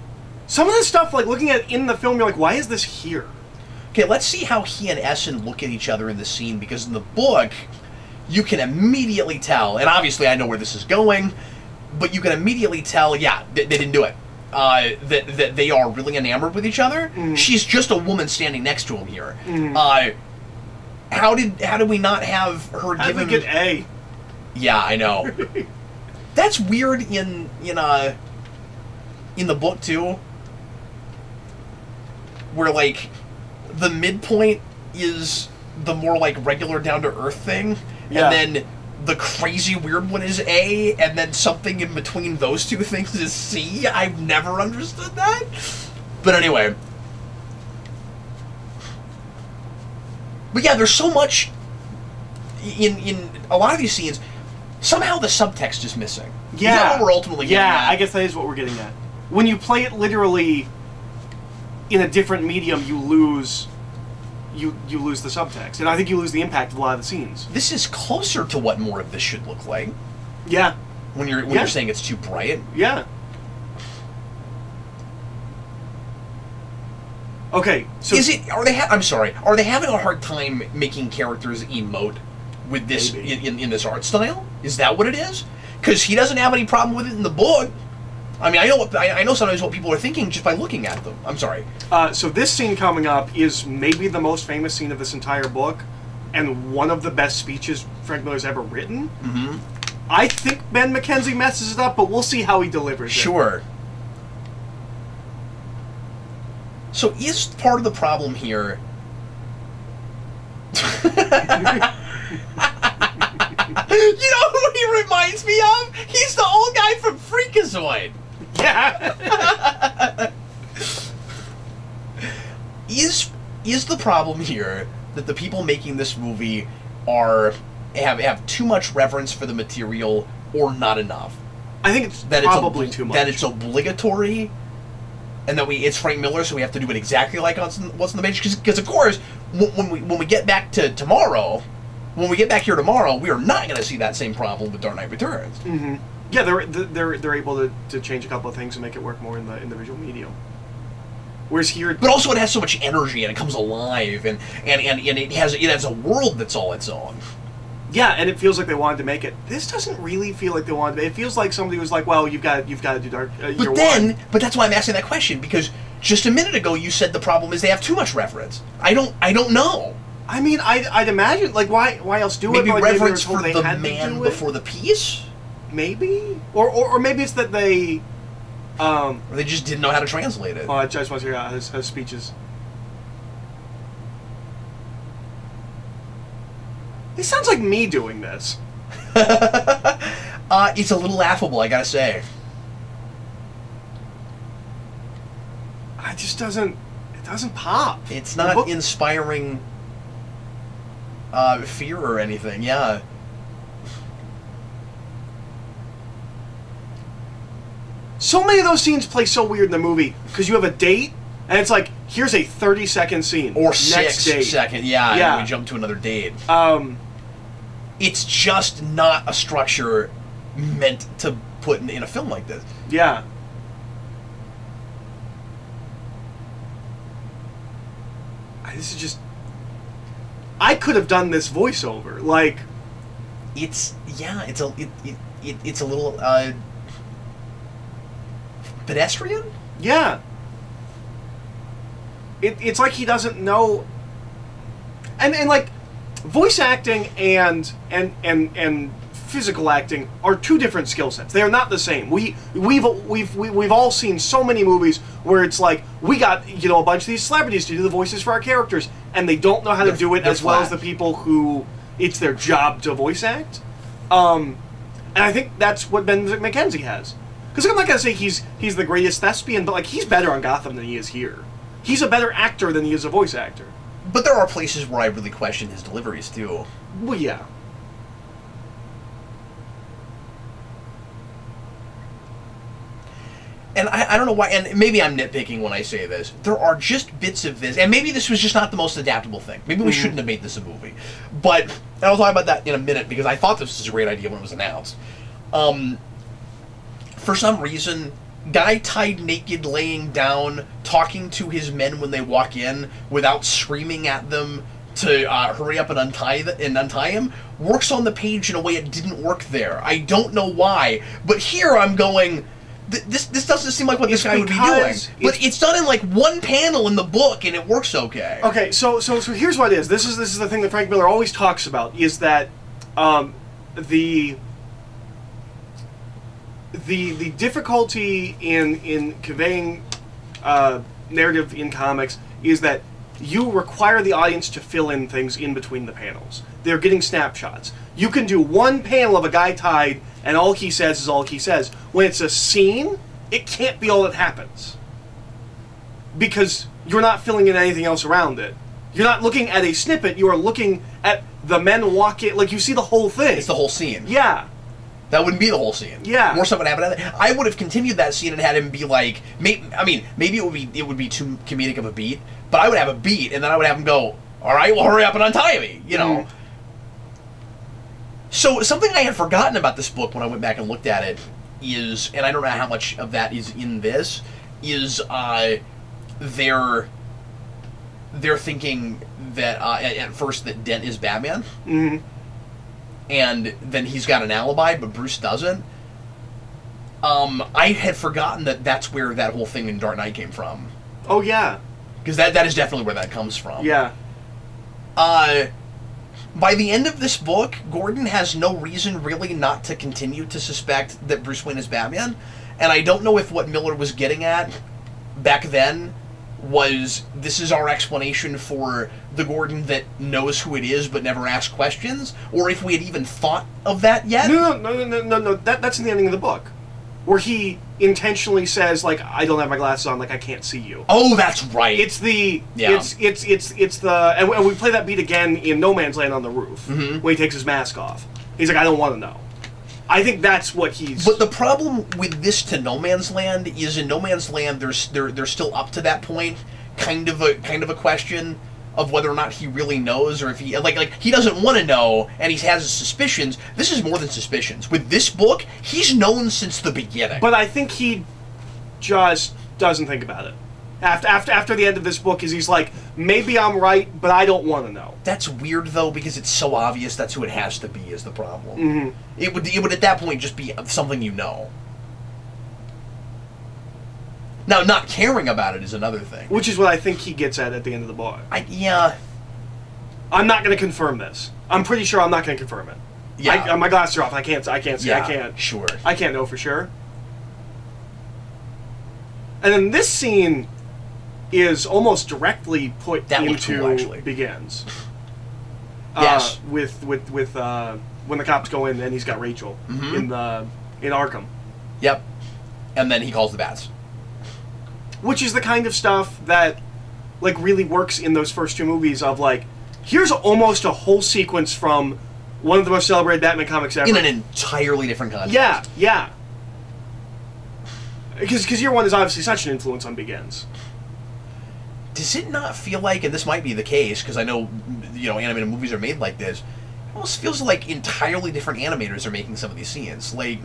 [SPEAKER 2] some of this stuff, like, looking at it in the film, you're like, why is this here?
[SPEAKER 1] Okay, let's see how he and Essen look at each other in the scene, because in the book, you can immediately tell, and obviously I know where this is going, but you can immediately tell, yeah, they didn't do it. That they are really enamored with each other. Mm. She's just a woman standing next to him here. Mm. How did we not have her give him...
[SPEAKER 2] get A?
[SPEAKER 1] Yeah, I know. That's weird in the book too, where like the midpoint is the more like regular down to earth thing,
[SPEAKER 2] yeah.
[SPEAKER 1] And then the crazy weird one is A, and then something in between those two things is C. I've never understood that. But anyway. But yeah, there's so much in a lot of these scenes. Somehow the subtext is missing.
[SPEAKER 2] Yeah.
[SPEAKER 1] Is that what we're ultimately getting at?
[SPEAKER 2] I guess that is what we're getting at. When you play it literally in a different medium, you lose the subtext. And I think you lose the impact of a lot of the scenes.
[SPEAKER 1] This is closer to what more of this should look like.
[SPEAKER 2] Yeah.
[SPEAKER 1] When you're saying it's too bright.
[SPEAKER 2] Yeah. Okay, so
[SPEAKER 1] are they having a hard time making characters emote with this in this art style? Is that what it is? Because he doesn't have any problem with it in the book. I mean, I know sometimes what people are thinking just by looking at them. I'm sorry.
[SPEAKER 2] So this scene coming up is maybe the most famous scene of this entire book, and one of the best speeches Frank Miller's ever written. Mm-hmm. I think Ben McKenzie messes it up, but we'll see how he delivers it.
[SPEAKER 1] Sure. So is part of the problem here... You know who he reminds me of? He's the old guy from Freakazoid.
[SPEAKER 2] Yeah.
[SPEAKER 1] Is the problem here that the people making this movie have too much reverence for the material or not enough?
[SPEAKER 2] I think it's probably too much.
[SPEAKER 1] That it's obligatory, and that it's Frank Miller, so we have to do it exactly like what's on the page. Because of course, when we get back to tomorrow. When we get back here tomorrow, we are not going to see that same problem with Dark Knight Returns.
[SPEAKER 2] Mm-hmm. Yeah, they're able to change a couple of things and make it work more in the visual medium. Whereas here,
[SPEAKER 1] but also it has so much energy and it comes alive and it has a world that's all its own.
[SPEAKER 2] Yeah, and it feels like they wanted to make it. This doesn't really feel like they wanted to. It feels like somebody was like, "Well, you've got to do Dark."
[SPEAKER 1] But that's why I'm asking that question, because just a minute ago you said the problem is they have too much reference. I don't know.
[SPEAKER 2] I mean, I'd imagine, like, why else do
[SPEAKER 1] maybe
[SPEAKER 2] it? Like,
[SPEAKER 1] reverence for the man before the piece?
[SPEAKER 2] Maybe? Or maybe it's that they...
[SPEAKER 1] or they just didn't know how to translate it.
[SPEAKER 2] Oh, I just want to hear his speeches. It sounds like me doing this.
[SPEAKER 1] It's a little laughable, I gotta say.
[SPEAKER 2] It just doesn't pop.
[SPEAKER 1] It's not inspiring... fear or anything, yeah.
[SPEAKER 2] So many of those scenes play so weird in the movie, because you have a date, and it's like, here's a 30-second scene.
[SPEAKER 1] Or
[SPEAKER 2] next
[SPEAKER 1] 6 second, yeah, and then we jump to another date. It's just not a structure meant to put in a film like this.
[SPEAKER 2] Yeah. This is just... I could have done this voiceover, like...
[SPEAKER 1] It's a little, pedestrian?
[SPEAKER 2] Yeah. It's like he doesn't know... And like, voice acting and physical acting are two different skill sets. They are not the same. We've all seen so many movies where it's like, we got, you know, a bunch of these celebrities to do the voices for our characters, and they don't know how to do it as well as the people who it's their job to voice act. And I think that's what Ben McKenzie has. Because I'm not gonna say he's the greatest thespian, but like, he's better on Gotham than he is here. He's a better actor than he is a voice actor.
[SPEAKER 1] But there are places where I really question his deliveries too.
[SPEAKER 2] Well, yeah.
[SPEAKER 1] And I don't know why, and maybe I'm nitpicking when I say this. There are just bits of this, and maybe this was just not the most adaptable thing. Maybe we shouldn't have made this a movie. But, and I'll talk about that in a minute, because I thought this was a great idea when it was announced. For some reason, guy tied naked, laying down, talking to his men when they walk in, without screaming at them to hurry up and untie him, works on the page in a way it didn't work there. I don't know why, but here I'm going... This doesn't seem like what this guy would be doing. But it's done in like one panel in the book, and it works okay.
[SPEAKER 2] Okay, so here's what it is. This is the thing that Frank Miller always talks about, is that the difficulty in conveying narrative in comics is that you require the audience to fill in things in between the panels. They're getting snapshots. You can do one panel of a guy tied, and all he says is all he says. When it's a scene, it can't be all that happens. Because you're not filling in anything else around it. You're not looking at a snippet, you are looking at the men walking, like you see the whole thing.
[SPEAKER 1] It's the whole scene.
[SPEAKER 2] Yeah.
[SPEAKER 1] That wouldn't be the whole scene.
[SPEAKER 2] Yeah.
[SPEAKER 1] More stuff would happen. I would have continued that scene and had him be like, maybe it would be too comedic of a beat, but I would have a beat, and then I would have him go, all right, well, hurry up and untie me, you know. So, something I had forgotten about this book when I went back and looked at it is, and I don't know how much of that is in this, is they're thinking that, at first, that Dent is Batman.
[SPEAKER 2] Mm-hmm.
[SPEAKER 1] And then he's got an alibi, but Bruce doesn't. I had forgotten that that's where that whole thing in Dark Knight came from.
[SPEAKER 2] Oh, yeah.
[SPEAKER 1] Because that is definitely where that comes from.
[SPEAKER 2] Yeah.
[SPEAKER 1] By the end of this book, Gordon has no reason really not to continue to suspect that Bruce Wayne is Batman. And I don't know if what Miller was getting at back then was, this is our explanation for the Gordon that knows who it is but never asks questions, or if we had even thought of that yet.
[SPEAKER 2] No. That's in the ending of the book, where he intentionally says, like, I don't have my glasses on, like, I can't see you.
[SPEAKER 1] Oh, that's right.
[SPEAKER 2] It's the it's the and we play that beat again in No Man's Land on the roof when he takes his mask off. He's like, I don't want to know. I think that's what he's...
[SPEAKER 1] But the problem with this to No Man's Land is, in No Man's Land, they're still up to that point kind of a question of whether or not he really knows, or if he like he doesn't want to know, and he has his suspicions. This is more than suspicions. With this book, he's known since the beginning.
[SPEAKER 2] But I think he just doesn't think about it. After the end of this book, he's like, maybe I'm right, but I don't want to know.
[SPEAKER 1] That's weird, though, because it's so obvious that's who it has to be, is the problem. It would at that point just be something you know. Now, not caring about it is another thing.
[SPEAKER 2] Which is what I think he gets at the end of the book.
[SPEAKER 1] Yeah.
[SPEAKER 2] I'm not going to confirm this. I'm pretty sure I'm not going to confirm it.
[SPEAKER 1] Yeah.
[SPEAKER 2] My glasses are off. I can't see.
[SPEAKER 1] Yeah,
[SPEAKER 2] I can't.
[SPEAKER 1] Sure.
[SPEAKER 2] I can't know for sure. And then this scene is almost directly put into Begins.
[SPEAKER 1] Yes.
[SPEAKER 2] With when the cops go in and he's got Rachel in Arkham.
[SPEAKER 1] Yep. And then he calls the bats.
[SPEAKER 2] Which is the kind of stuff that, like, really works in those first two movies of, like, here's almost a whole sequence from one of the most celebrated Batman comics ever.
[SPEAKER 1] In an entirely different context.
[SPEAKER 2] Yeah, yeah. Because year one is obviously such an influence on Begins.
[SPEAKER 1] Does it not feel like, and this might be the case, because I know, animated movies are made like this, it almost feels like entirely different animators are making some of these scenes, like,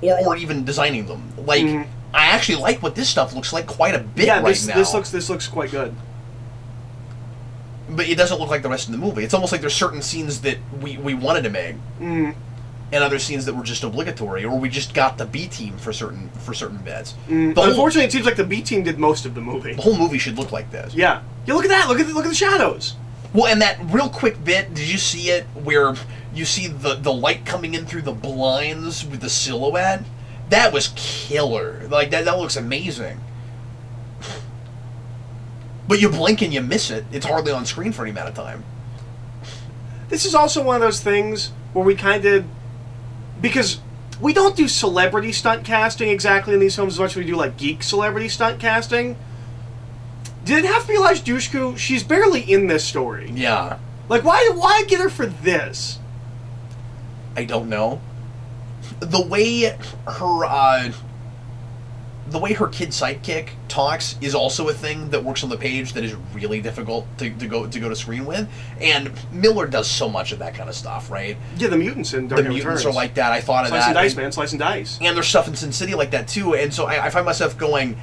[SPEAKER 1] or even designing them. Like, I actually like what this stuff looks like quite a bit now.
[SPEAKER 2] This looks quite good.
[SPEAKER 1] But it doesn't look like the rest of the movie. It's almost like there's certain scenes that we wanted to make, and other scenes that were just obligatory, or we just got the B team for certain bits.
[SPEAKER 2] Unfortunately, it seems like the B team did most of the movie.
[SPEAKER 1] The whole movie should look like this.
[SPEAKER 2] Yeah. Yeah, look at that. Look at the shadows.
[SPEAKER 1] Well, and that real quick bit, did you see it, where you see the light coming in through the blinds with the silhouette. That was killer. Like, that looks amazing. But you blink and you miss it. It's hardly on screen for any amount of time.
[SPEAKER 2] This is also one of those things where we kind of... Because we don't do celebrity stunt casting exactly in these films as much as we do, like, geek celebrity stunt casting. Did it have to be Eliza Dushku? She's barely in this story.
[SPEAKER 1] Yeah.
[SPEAKER 2] Like, why get her for this?
[SPEAKER 1] I don't know. The way her kid sidekick talks is also a thing that works on the page that is really difficult to go to screen with. And Miller does so much of that kind of stuff, right?
[SPEAKER 2] Yeah, the mutants in Dark Knight Returns.
[SPEAKER 1] The mutants are like that. I thought of that.
[SPEAKER 2] Slice and dice, man. Slice and dice.
[SPEAKER 1] And there's stuff in Sin City like that, too. And so I find myself going,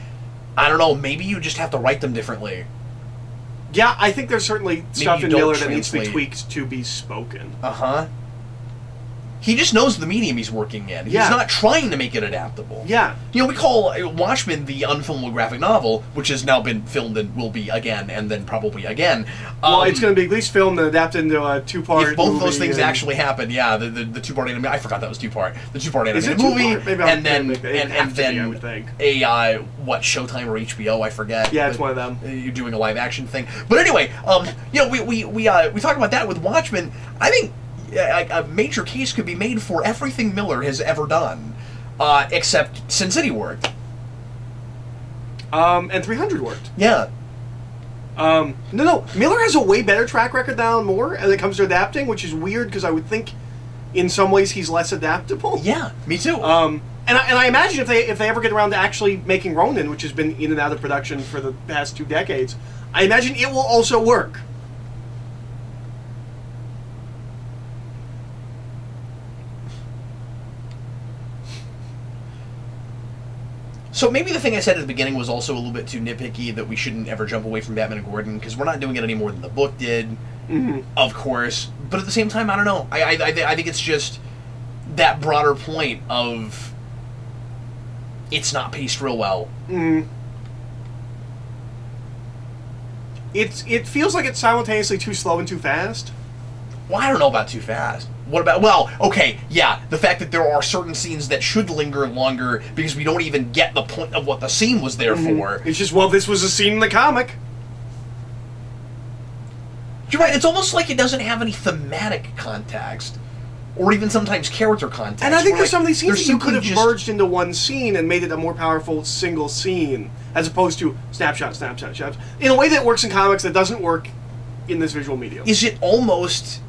[SPEAKER 1] I don't know, maybe you just have to write them differently.
[SPEAKER 2] Yeah, I think there's certainly stuff in Miller that needs to be
[SPEAKER 1] translate.
[SPEAKER 2] tweaked to be spoken.
[SPEAKER 1] Uh-huh. He just knows the medium he's working in. He's not trying to make it adaptable.
[SPEAKER 2] Yeah.
[SPEAKER 1] You know, we call Watchmen the unfilmable graphic novel, which has now been filmed and will be again, and then probably again.
[SPEAKER 2] Well, it's going to be at least filmed and adapted into a two-part movie.
[SPEAKER 1] If both of those things actually happen, yeah, the two-part animated... I forgot that was two-part. The two-part animated movie, and then I would think. What, Showtime or HBO, I forget.
[SPEAKER 2] Yeah, it's one of them.
[SPEAKER 1] You're doing a live-action thing. But anyway, you know, we talk about that with Watchmen. I think a major case could be made for everything Miller has ever done, except Sin City worked.
[SPEAKER 2] And 300 worked.
[SPEAKER 1] Yeah.
[SPEAKER 2] No, Miller has a way better track record than Alan Moore as it comes to adapting, which is weird because I would think in some ways he's less adaptable.
[SPEAKER 1] Yeah, me too.
[SPEAKER 2] And I imagine if they ever get around to actually making Ronin, which has been in and out of production for the past 2 decades, I imagine it will also work.
[SPEAKER 1] So maybe the thing I said at the beginning was also a little bit too nitpicky, that we shouldn't ever jump away from Batman and Gordon, because we're not doing it any more than the book did, of course. But at the same time, I don't know. I think it's just that broader point of it's not paced real well.
[SPEAKER 2] It feels like it's simultaneously too slow and too fast.
[SPEAKER 1] Well, I don't know about too fast. What about, well, okay, yeah, the fact that there are certain scenes that should linger longer because we don't even get the point of what the scene was there for.
[SPEAKER 2] It's just, well, this was a scene in the comic.
[SPEAKER 1] You're right, it's almost like it doesn't have any thematic context, or even sometimes character context.
[SPEAKER 2] And I think there's some of these scenes that you could have
[SPEAKER 1] just
[SPEAKER 2] merged into one scene and made it a more powerful single scene, as opposed to snapshot, snapshot, snapshot, in a way that works in comics that doesn't work in this visual medium.
[SPEAKER 1] Is it almost...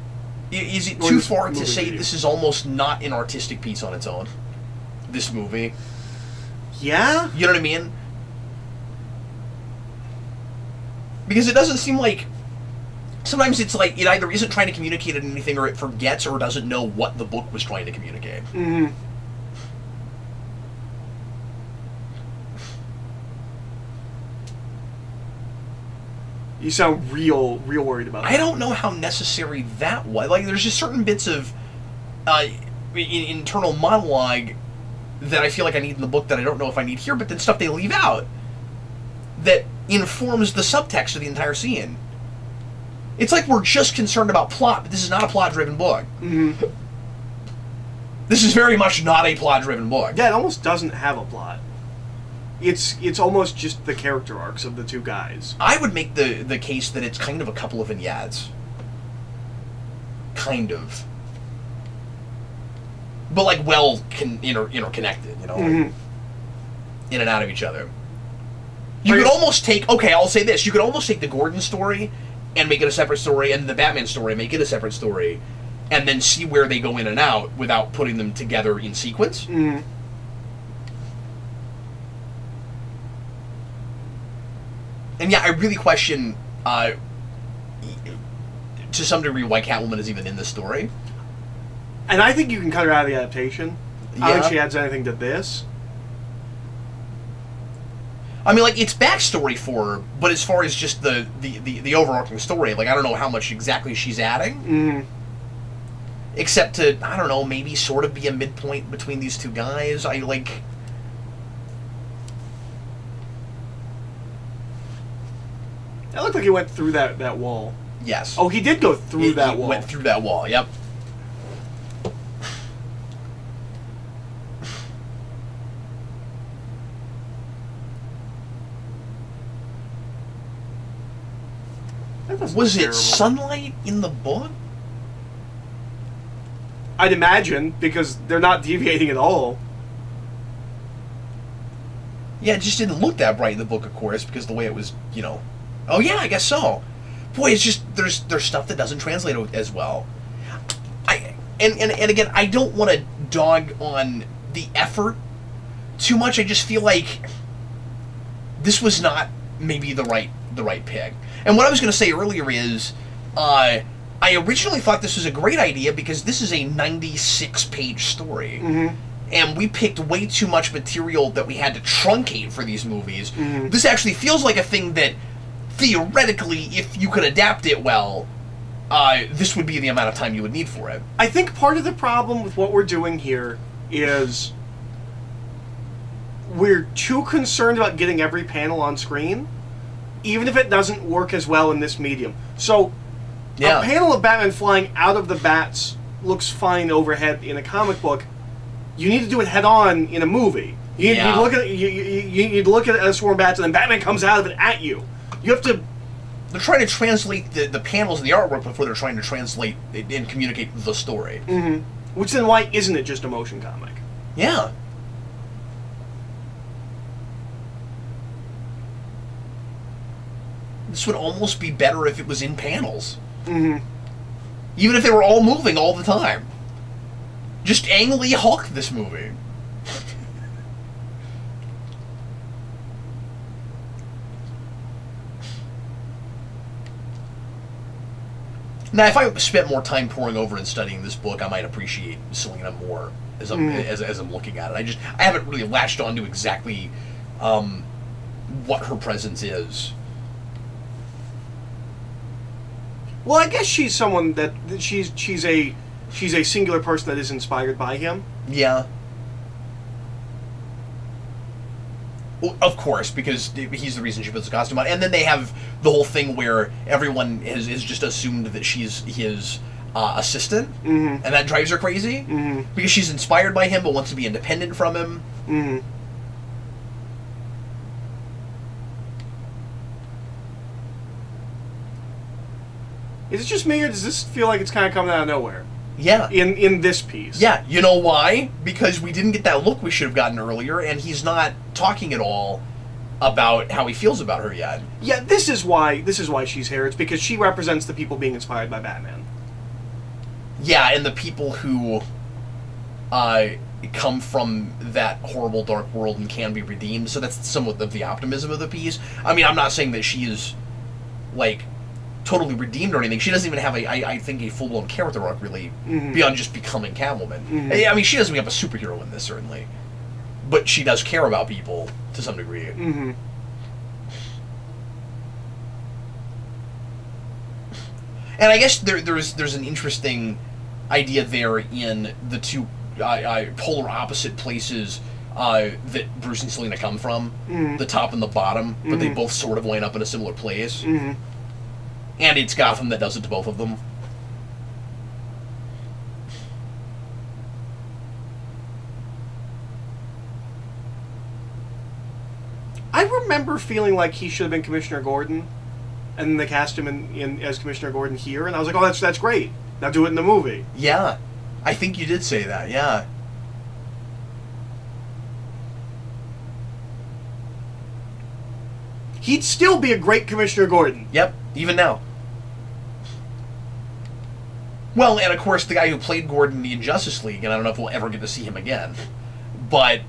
[SPEAKER 1] Is it too far to say this is almost not an artistic piece on its own? This movie?
[SPEAKER 2] Yeah?
[SPEAKER 1] You know what I mean? Because it doesn't seem like... Sometimes it's like it either isn't trying to communicate anything, or it forgets, or doesn't know what the book was trying to communicate.
[SPEAKER 2] You sound real worried about that.
[SPEAKER 1] I don't know how necessary that was. Like, there's just certain bits of internal monologue that I feel like I need in the book that I don't know if I need here, but then stuff they leave out that informs the subtext of the entire scene. It's like we're just concerned about plot, but this is not a plot-driven book. This is very much not a plot-driven book.
[SPEAKER 2] Yeah, it almost doesn't have a plot. It's almost just the character arcs of the two guys.
[SPEAKER 1] I would make the case that it's kind of a couple of vignettes. Kind of. But, like, well interconnected, you know? Like, in and out of each other. You could almost take... Okay, I'll say this. You could almost take the Gordon story and make it a separate story, and the Batman story, make it a separate story, and then see where they go in and out without putting them together in sequence. And yeah, I really question, to some degree, why Catwoman is even in this story.
[SPEAKER 2] And I think you can cut her out of the adaptation. I don't think she adds anything to this.
[SPEAKER 1] I mean, like, it's backstory for her, but as far as just the overarching story, like, I don't know how much exactly she's adding. Except to, I don't know, maybe sort of be a midpoint between these two guys. It
[SPEAKER 2] looked like he went through that wall.
[SPEAKER 1] Yes.
[SPEAKER 2] Oh, he did go through that wall.
[SPEAKER 1] He went through that wall, yep. Was it sunlight in the book?
[SPEAKER 2] I'd imagine, because they're not deviating at all.
[SPEAKER 1] Yeah, it just didn't look that bright in the book, of course, because the way it was, you know... Oh, yeah, I guess so. Boy, it's just... There's stuff that doesn't translate as well. And again, I don't want to dog on the effort too much. I just feel like this was not maybe the right pick. And what I was going to say earlier is, I originally thought this was a great idea because this is a 96-page story.
[SPEAKER 2] Mm-hmm.
[SPEAKER 1] And we picked way too much material that we had to truncate for these movies. Mm-hmm. This actually feels like a thing that, theoretically, if you could adapt it well, this would be the amount of time you would need for it.
[SPEAKER 2] I think part of the problem with what we're doing here is we're too concerned about getting every panel on screen, even if it doesn't work as well in this medium. So, a panel of Batman flying out of the bats looks fine overhead in a comic book. You need to do it head-on in a movie. You need to look at a swarm of bats, and then Batman comes out of it at you. You have to...
[SPEAKER 1] They're trying to translate the panels and the artwork before they're trying to translate and communicate the story.
[SPEAKER 2] Mm-hmm. Which then why isn't it just a motion comic?
[SPEAKER 1] Yeah. This would almost be better if it was in panels.
[SPEAKER 2] Mm-hmm.
[SPEAKER 1] Even if they were all moving all the time. Just Ang Lee Hulk this movie. Now, if I spent more time poring over and studying this book, I might appreciate Selena more as I'm looking at it. I haven't really latched on to exactly what her presence is.
[SPEAKER 2] Well, I guess she's someone that she's a singular person that is inspired by him.
[SPEAKER 1] Yeah. Well, of course, because he's the reason she puts the costume on. And then they have the whole thing where everyone is just assumed that she's his assistant,
[SPEAKER 2] mm-hmm.
[SPEAKER 1] and that drives her crazy,
[SPEAKER 2] mm-hmm.
[SPEAKER 1] because she's inspired by him but wants to be independent from him.
[SPEAKER 2] Mm-hmm. Is it just me, or does this feel like it's kind of coming out of nowhere?
[SPEAKER 1] Yeah.
[SPEAKER 2] In this piece.
[SPEAKER 1] Yeah. You know why? Because we didn't get that look we should have gotten earlier, and he's not talking at all about how he feels about her yet.
[SPEAKER 2] Yeah, this is why she's here. It's because she represents the people being inspired by Batman.
[SPEAKER 1] Yeah, and the people who come from that horrible dark world and can be redeemed, so that's somewhat of the optimism of the piece. I mean, I'm not saying that she is, like, totally redeemed or anything. She doesn't even have I think a full-blown character arc, really, mm-hmm. beyond just becoming Catwoman. Mm-hmm. I mean, she doesn't become a superhero in this, certainly. But she does care about people, to some degree.
[SPEAKER 2] Mm-hmm.
[SPEAKER 1] And I guess there's an interesting idea there in the two polar opposite places that Bruce and Selina come from, mm-hmm. the top and the bottom, but mm-hmm. they both sort of line up in a similar place.
[SPEAKER 2] Mm-hmm.
[SPEAKER 1] And it's Gotham that does it to both of them.
[SPEAKER 2] I remember feeling like he should have been Commissioner Gordon, and then they cast him in as Commissioner Gordon here, and I was like, oh, that's great. Now do it in the movie.
[SPEAKER 1] Yeah. I think you did say that, yeah.
[SPEAKER 2] He'd still be a great Commissioner Gordon.
[SPEAKER 1] Yep, even now. Well, and of course, the guy who played Gordon in Justice League, and I don't know if we'll ever get to see him again, but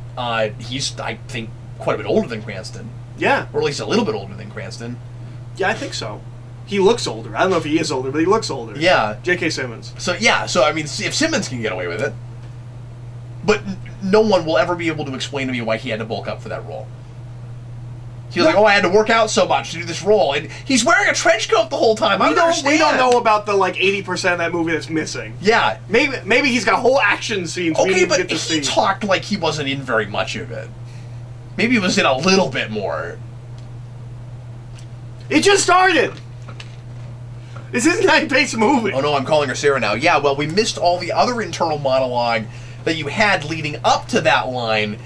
[SPEAKER 1] he's, I think, quite a bit older than Cranston.
[SPEAKER 2] Yeah.
[SPEAKER 1] Or at least a little bit older than Cranston.
[SPEAKER 2] Yeah, I think so. He looks older. I don't know if he is older, but he looks older.
[SPEAKER 1] Yeah.
[SPEAKER 2] J.K. Simmons.
[SPEAKER 1] So, yeah, I mean, if Simmons can get away with it, but no one will ever be able to explain to me why he had to bulk up for that role. He was like, oh, I had to work out so much to do this role. And he's wearing a trench coat the whole time.
[SPEAKER 2] We don't know about the, 80% of that movie that's missing.
[SPEAKER 1] Yeah.
[SPEAKER 2] Maybe he's got whole action scenes we didn't get to see.
[SPEAKER 1] He talked like he wasn't in very much of it. Maybe he was in a little bit more.
[SPEAKER 2] It just started! This isn't a 9-page movie.
[SPEAKER 1] Oh, no, I'm calling her Sarah now. Yeah, well, we missed all the other internal monologue that you had leading up to that line.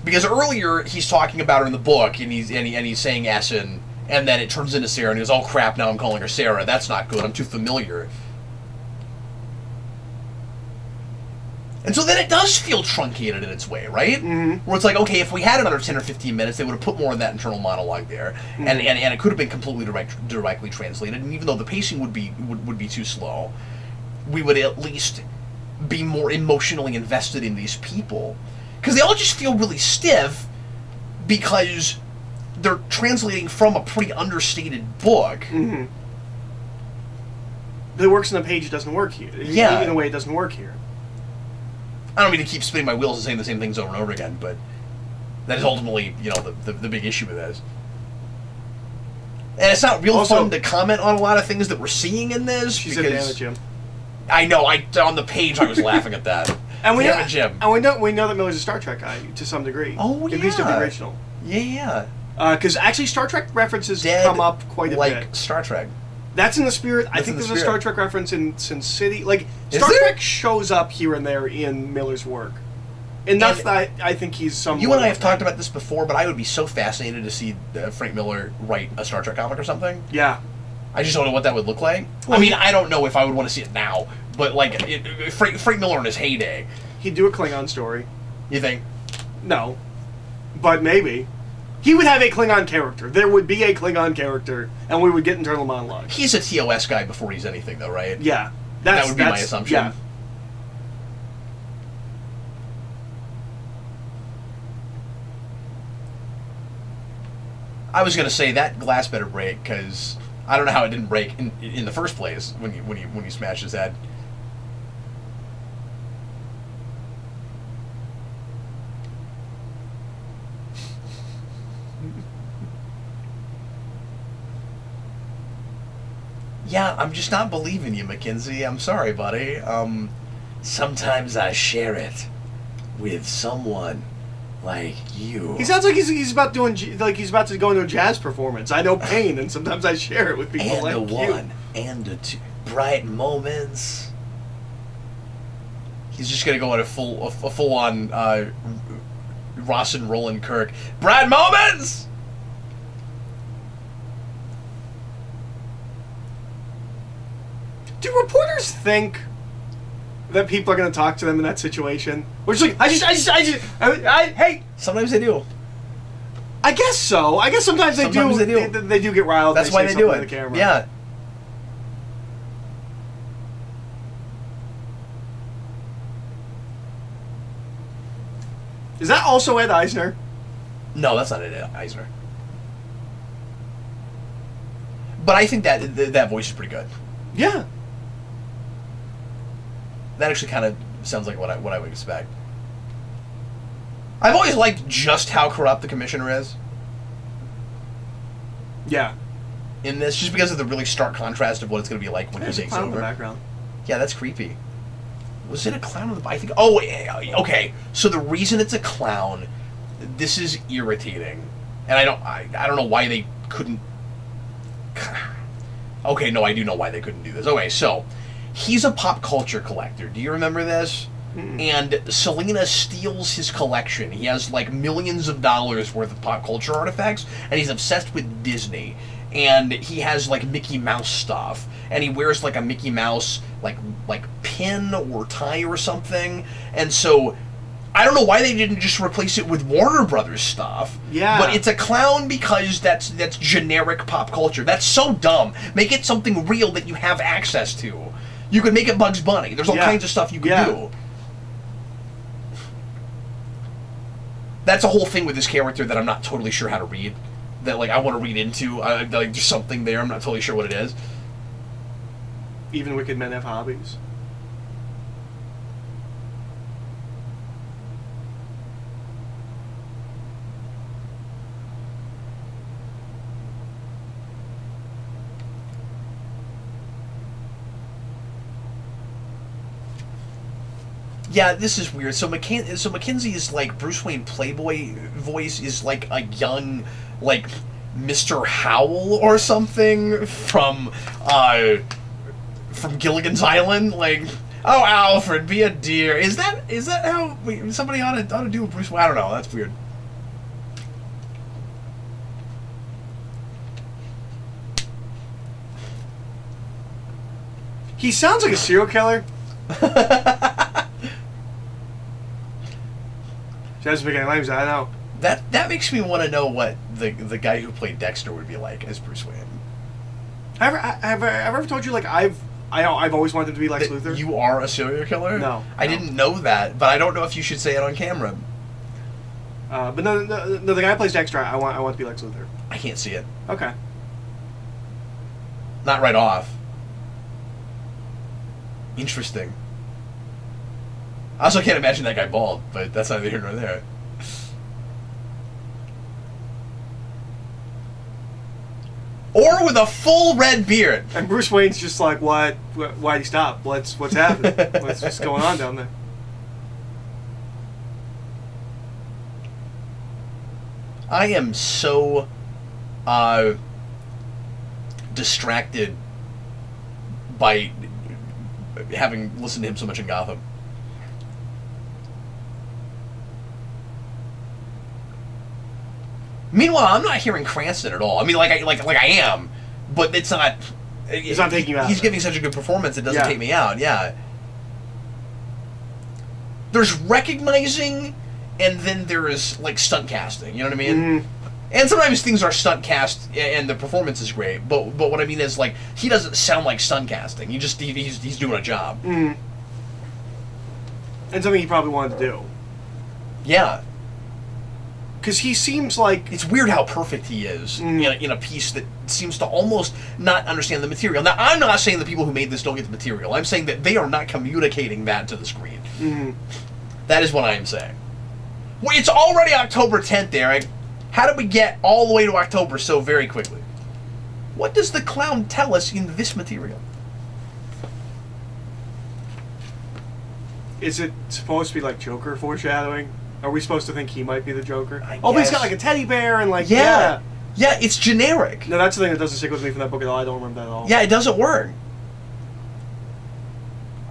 [SPEAKER 1] Because earlier he's talking about her in the book, and he's saying S and And then it turns into Sarah, and he goes, oh crap, now I'm calling her Sarah. That's not good, I'm too familiar. And so then it does feel truncated in its way, right?
[SPEAKER 2] Mm-hmm.
[SPEAKER 1] Where it's like, okay, if we had another 10 or 15 minutes, they would have put more of that internal monologue there, mm-hmm. and it could have been completely directly translated. And even though the pacing would be too slow, we would at least be more emotionally invested in these people, because they all just feel really stiff because they're translating from a pretty understated book.
[SPEAKER 2] Mm-hmm. That works on the page, it doesn't work here.
[SPEAKER 1] Yeah.
[SPEAKER 2] In a way, it doesn't work here.
[SPEAKER 1] I don't mean to keep spinning my wheels and saying the same things over and over again, but that is ultimately, you know, the big issue with this. And it's not real fun to comment on a lot of things that we're seeing in this.
[SPEAKER 2] She said damn it, Jim.
[SPEAKER 1] I know, on the page I was laughing at that.
[SPEAKER 2] And we
[SPEAKER 1] damn it, Jim.
[SPEAKER 2] And we know that Miller's a Star Trek guy to some degree.
[SPEAKER 1] Oh, yeah.
[SPEAKER 2] At least in the original.
[SPEAKER 1] Yeah.
[SPEAKER 2] Because actually Star Trek references come up quite a bit.
[SPEAKER 1] Like Star Trek.
[SPEAKER 2] That's in the spirit. I think there's a Star Trek reference in Sin City. Like, Star Trek shows up here and there in Miller's work. Enough that I think he's some.
[SPEAKER 1] You and I have talked about this before, but I would be so fascinated to see Frank Miller write a Star Trek comic or something.
[SPEAKER 2] Yeah. I
[SPEAKER 1] just don't know what that would look like. Well, I mean, I don't know if I would want to see it now, but, like, Frank Miller in his heyday.
[SPEAKER 2] He'd do a Klingon story.
[SPEAKER 1] You think?
[SPEAKER 2] No. But maybe. He would have a Klingon character. There would be a Klingon character, and we would get internal monologue.
[SPEAKER 1] He's a TOS guy before he's anything, though, right?
[SPEAKER 2] Yeah.
[SPEAKER 1] That would be my assumption.
[SPEAKER 2] Yeah.
[SPEAKER 1] I was going to say that glass better break, because I don't know how it didn't break in the first place when you smashed his head. Yeah, I'm just not believing you, Mackenzie. I'm sorry, buddy. Sometimes I share it with someone like you.
[SPEAKER 2] He sounds like he's about to go into a jazz performance. I know pain, and sometimes I share it with people like you.
[SPEAKER 1] And a one, and a two, bright moments. He's just gonna go on a full on Ross and Roland Kirk. Bright moments.
[SPEAKER 2] Do reporters think that people are going to talk to them in that situation? Or just like, hey.
[SPEAKER 1] Sometimes they do.
[SPEAKER 2] I guess so. I guess sometimes they do. They do get riled.
[SPEAKER 1] That's why they do it.
[SPEAKER 2] The camera.
[SPEAKER 1] Yeah.
[SPEAKER 2] Is that also Ed Eisner?
[SPEAKER 1] No, that's not Ed Eisner. But I think that voice is pretty good.
[SPEAKER 2] Yeah.
[SPEAKER 1] That actually kind of sounds like what I would expect. I've always liked just how corrupt the commissioner is.
[SPEAKER 2] Yeah.
[SPEAKER 1] In this, just because of the really stark contrast of what it's going to be like when he takes over.
[SPEAKER 2] In the background.
[SPEAKER 1] Yeah, that's creepy. Was it a clown in the? I think. Oh, okay. So the reason it's a clown, this is irritating, and I don't know why they couldn't. Okay, no, I do know why they couldn't do this. Okay, so he's a pop culture collector. Do you remember this? Mm-mm. And Selena steals his collection. He has like millions of dollars worth of pop culture artifacts, and he's obsessed with Disney. And he has like Mickey Mouse stuff, and he wears like a Mickey Mouse like pin or tie or something. And so I don't know why they didn't just replace it with Warner Brothers stuff.
[SPEAKER 2] Yeah.
[SPEAKER 1] But it's a clown because that's generic pop culture. That's so dumb. Make it something real that you have access to. You could make it Bugs Bunny. There's all kinds of stuff you could do. That's a whole thing with this character that I'm not totally sure how to read. That like I want to read into. Like there's something there. I'm not totally sure what it is.
[SPEAKER 2] Even wicked men have hobbies.
[SPEAKER 1] Yeah, this is weird. So Mackenzie is like Bruce Wayne Playboy voice is like a young, like Mr. Howell or something from Gilligan's Island. Like, oh Alfred, be a dear. Is that how somebody ought to do Bruce Wayne? I don't know. That's weird.
[SPEAKER 2] He sounds like a serial killer. Just making names, I know.
[SPEAKER 1] That makes me want to know what the guy who played Dexter would be like as Bruce Wayne.
[SPEAKER 2] Have I ever told you, like, I've always wanted him to be Lex Luthor?
[SPEAKER 1] You are a serial killer?
[SPEAKER 2] No.
[SPEAKER 1] I didn't know that, but I don't know if you should say it on camera.
[SPEAKER 2] But no, the guy who plays Dexter, I want to be Lex Luthor.
[SPEAKER 1] I can't see it.
[SPEAKER 2] Okay.
[SPEAKER 1] Not right off. Interesting. I also can't imagine that guy bald, but that's neither here nor there. Or with a full red beard.
[SPEAKER 2] And Bruce Wayne's just like, why'd he stop? What's happening? What's going on down there?
[SPEAKER 1] I am so distracted by having listened to him so much in Gotham. Meanwhile, I'm not hearing Cranston at all. I mean, like I am, but it's not.
[SPEAKER 2] It's not taking you out.
[SPEAKER 1] He's giving such a good performance; it doesn't take me out. Yeah. There's recognizing, and then there is like stunt casting. You know what I mean? Mm-hmm. And sometimes things are stunt cast, and the performance is great. But what I mean is, like, he doesn't sound like stunt casting. He's doing a job.
[SPEAKER 2] Mm-hmm. And something he probably wanted to do.
[SPEAKER 1] Yeah.
[SPEAKER 2] Because he seems like...
[SPEAKER 1] It's weird how perfect he is in a piece that seems to almost not understand the material. Now, I'm not saying the people who made this don't get the material. I'm saying that they are not communicating that to the screen. Mm-hmm. That is what I am saying. Well, it's already October 10th, Eric. How did we get all the way to October so very quickly? What does the clown tell us in this material?
[SPEAKER 2] Is it supposed to be like Joker foreshadowing? Are we supposed to think he might be the Joker?
[SPEAKER 1] But
[SPEAKER 2] he's got like a teddy bear and like...
[SPEAKER 1] Yeah, it's generic.
[SPEAKER 2] No, that's the thing that doesn't stick with me from that book at all. I don't remember that at all.
[SPEAKER 1] Yeah, it doesn't work.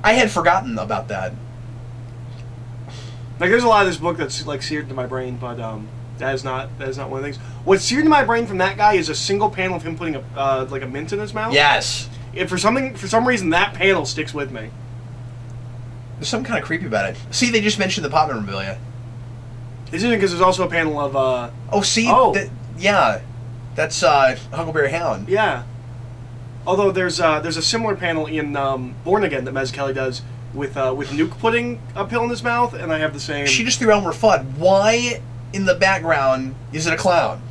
[SPEAKER 1] I had forgotten about that.
[SPEAKER 2] Like, there's a lot of this book that's like seared into my brain, but that is not one of the things. What's seared into my brain from that guy is a single panel of him putting a like a mint in his mouth.
[SPEAKER 1] Yes.
[SPEAKER 2] If for some reason that panel sticks with me.
[SPEAKER 1] There's something kind of creepy about it. See, they just mentioned the pop memorabilia.
[SPEAKER 2] Isn't it because there's also a panel of
[SPEAKER 1] yeah, that's Huckleberry Hound.
[SPEAKER 2] Yeah. Although there's a similar panel in Born Again that Mazzucchelli does with Nuke putting a pill in his mouth, and I have the same.
[SPEAKER 1] She just threw Elmer Fudd. Why in the background is it a clown?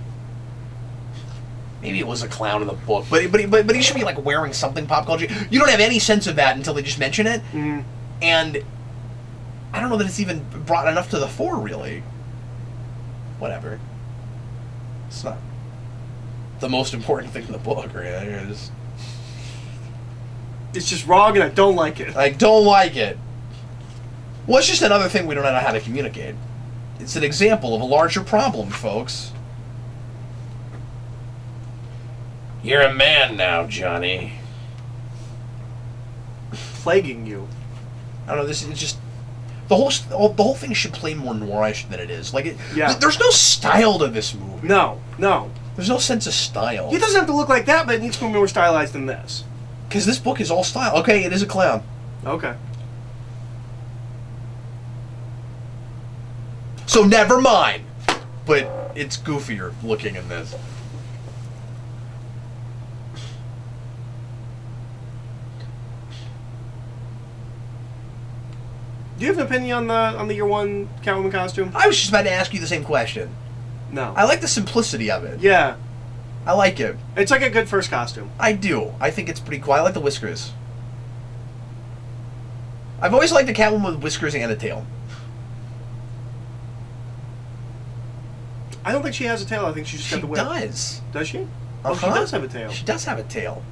[SPEAKER 1] Maybe it was a clown in the book, but he should be like wearing something pop culture. You don't have any sense of that until they just mention it, and I don't know that it's even brought enough to the fore, really. Whatever. It's not the most important thing in the book, right?
[SPEAKER 2] It's just wrong, and I don't like it.
[SPEAKER 1] I don't like it. Well, it's just another thing we don't know how to communicate. It's an example of a larger problem, folks. You're a man now, Johnny.
[SPEAKER 2] Plaguing you.
[SPEAKER 1] I don't know. This is just the whole thing should play more noirish than it is. Like, there's no style to this movie.
[SPEAKER 2] No.
[SPEAKER 1] There's no sense of style.
[SPEAKER 2] It doesn't have to look like that, but it needs to be more stylized than this.
[SPEAKER 1] Because this book is all style. Okay, it is a clown.
[SPEAKER 2] Okay.
[SPEAKER 1] So never mind. But it's goofier looking in this.
[SPEAKER 2] Do you have an opinion on the year one Catwoman costume?
[SPEAKER 1] I was just about to ask you the same question.
[SPEAKER 2] No.
[SPEAKER 1] I like the simplicity of it.
[SPEAKER 2] Yeah.
[SPEAKER 1] I like it.
[SPEAKER 2] It's like a good first costume.
[SPEAKER 1] I do. I think it's pretty cool. I like the whiskers. I've always liked the Catwoman with whiskers and a tail.
[SPEAKER 2] I don't think she has a tail. I think she's just got the whip.
[SPEAKER 1] She does.
[SPEAKER 2] Does she? Oh, she does have a tail.
[SPEAKER 1] She does have a tail.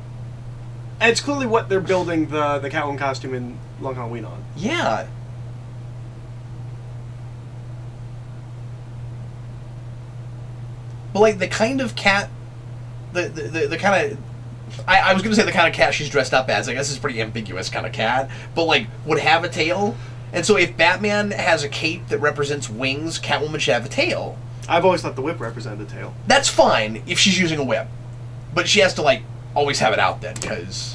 [SPEAKER 2] And it's clearly what they're building the Catwoman costume in Long Halloween on.
[SPEAKER 1] Yeah. But like the kind of cat, the kind of, I was gonna say the kind of cat she's dressed up as. I guess it's pretty ambiguous kind of cat, but like would have a tail. And so if Batman has a cape that represents wings, Catwoman should have a tail.
[SPEAKER 2] I've always thought the whip represented a tail.
[SPEAKER 1] That's fine if she's using a whip, but she has to like always have it out then, because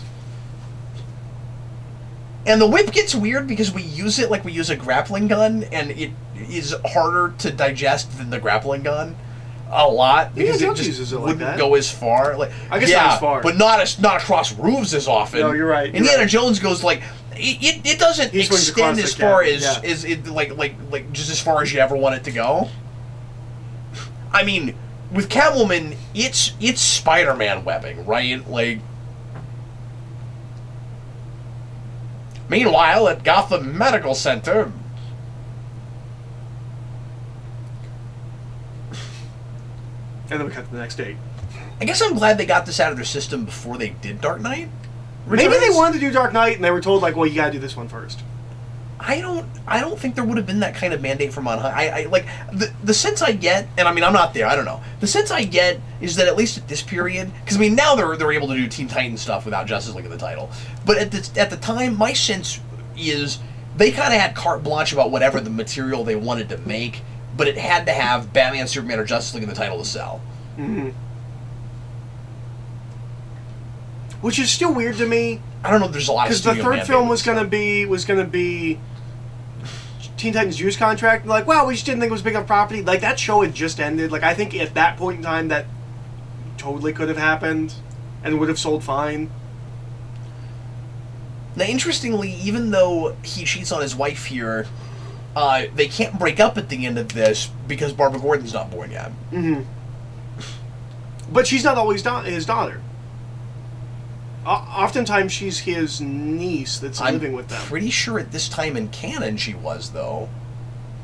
[SPEAKER 1] And the whip gets weird because we use it like we use a grappling gun, and it is harder to digest than the grappling gun a lot because it just wouldn't go as far. Like,
[SPEAKER 2] I guess not as far,
[SPEAKER 1] but not across roofs as often.
[SPEAKER 2] No, you're right.
[SPEAKER 1] Indiana Jones goes like it doesn't extend as far as it like just as far as you ever want it to go. I mean, with Catwoman, it's Spider-Man webbing, right? Like. Meanwhile, at Gotham Medical Center...
[SPEAKER 2] And then we cut to the next date.
[SPEAKER 1] I guess I'm glad they got this out of their system before they did Dark Knight
[SPEAKER 2] Returns. Maybe they wanted to do Dark Knight, and they were told, like, well, you gotta do this one first.
[SPEAKER 1] I don't think there would have been that kind of mandate from on high. I like the sense I get, and I mean I'm not there. I don't know. The sense I get is that at least at this period, because I mean now they're able to do Teen Titans stuff without Justice League in the title, but at the time, my sense is they kind of had carte blanche about whatever the material they wanted to make, but it had to have Batman, Superman, or Justice League in the title to sell.
[SPEAKER 2] Mm-hmm. Which is still weird to me.
[SPEAKER 1] I don't know if there's a lot of studio
[SPEAKER 2] because the third film was gonna be Teen Titans Use contract. Like, wow, we just didn't think it was a big enough property. Like, that show had just ended. Like, I think at that point in time that totally could have happened and would have sold fine.
[SPEAKER 1] Now, interestingly, even though he cheats on his wife here, they can't break up at the end of this because Barbara Gordon's not born yet.
[SPEAKER 2] Mm-hmm. But she's not always his daughter. Oftentimes she's his niece that's living with them.
[SPEAKER 1] I'm pretty sure at this time in canon she was, though.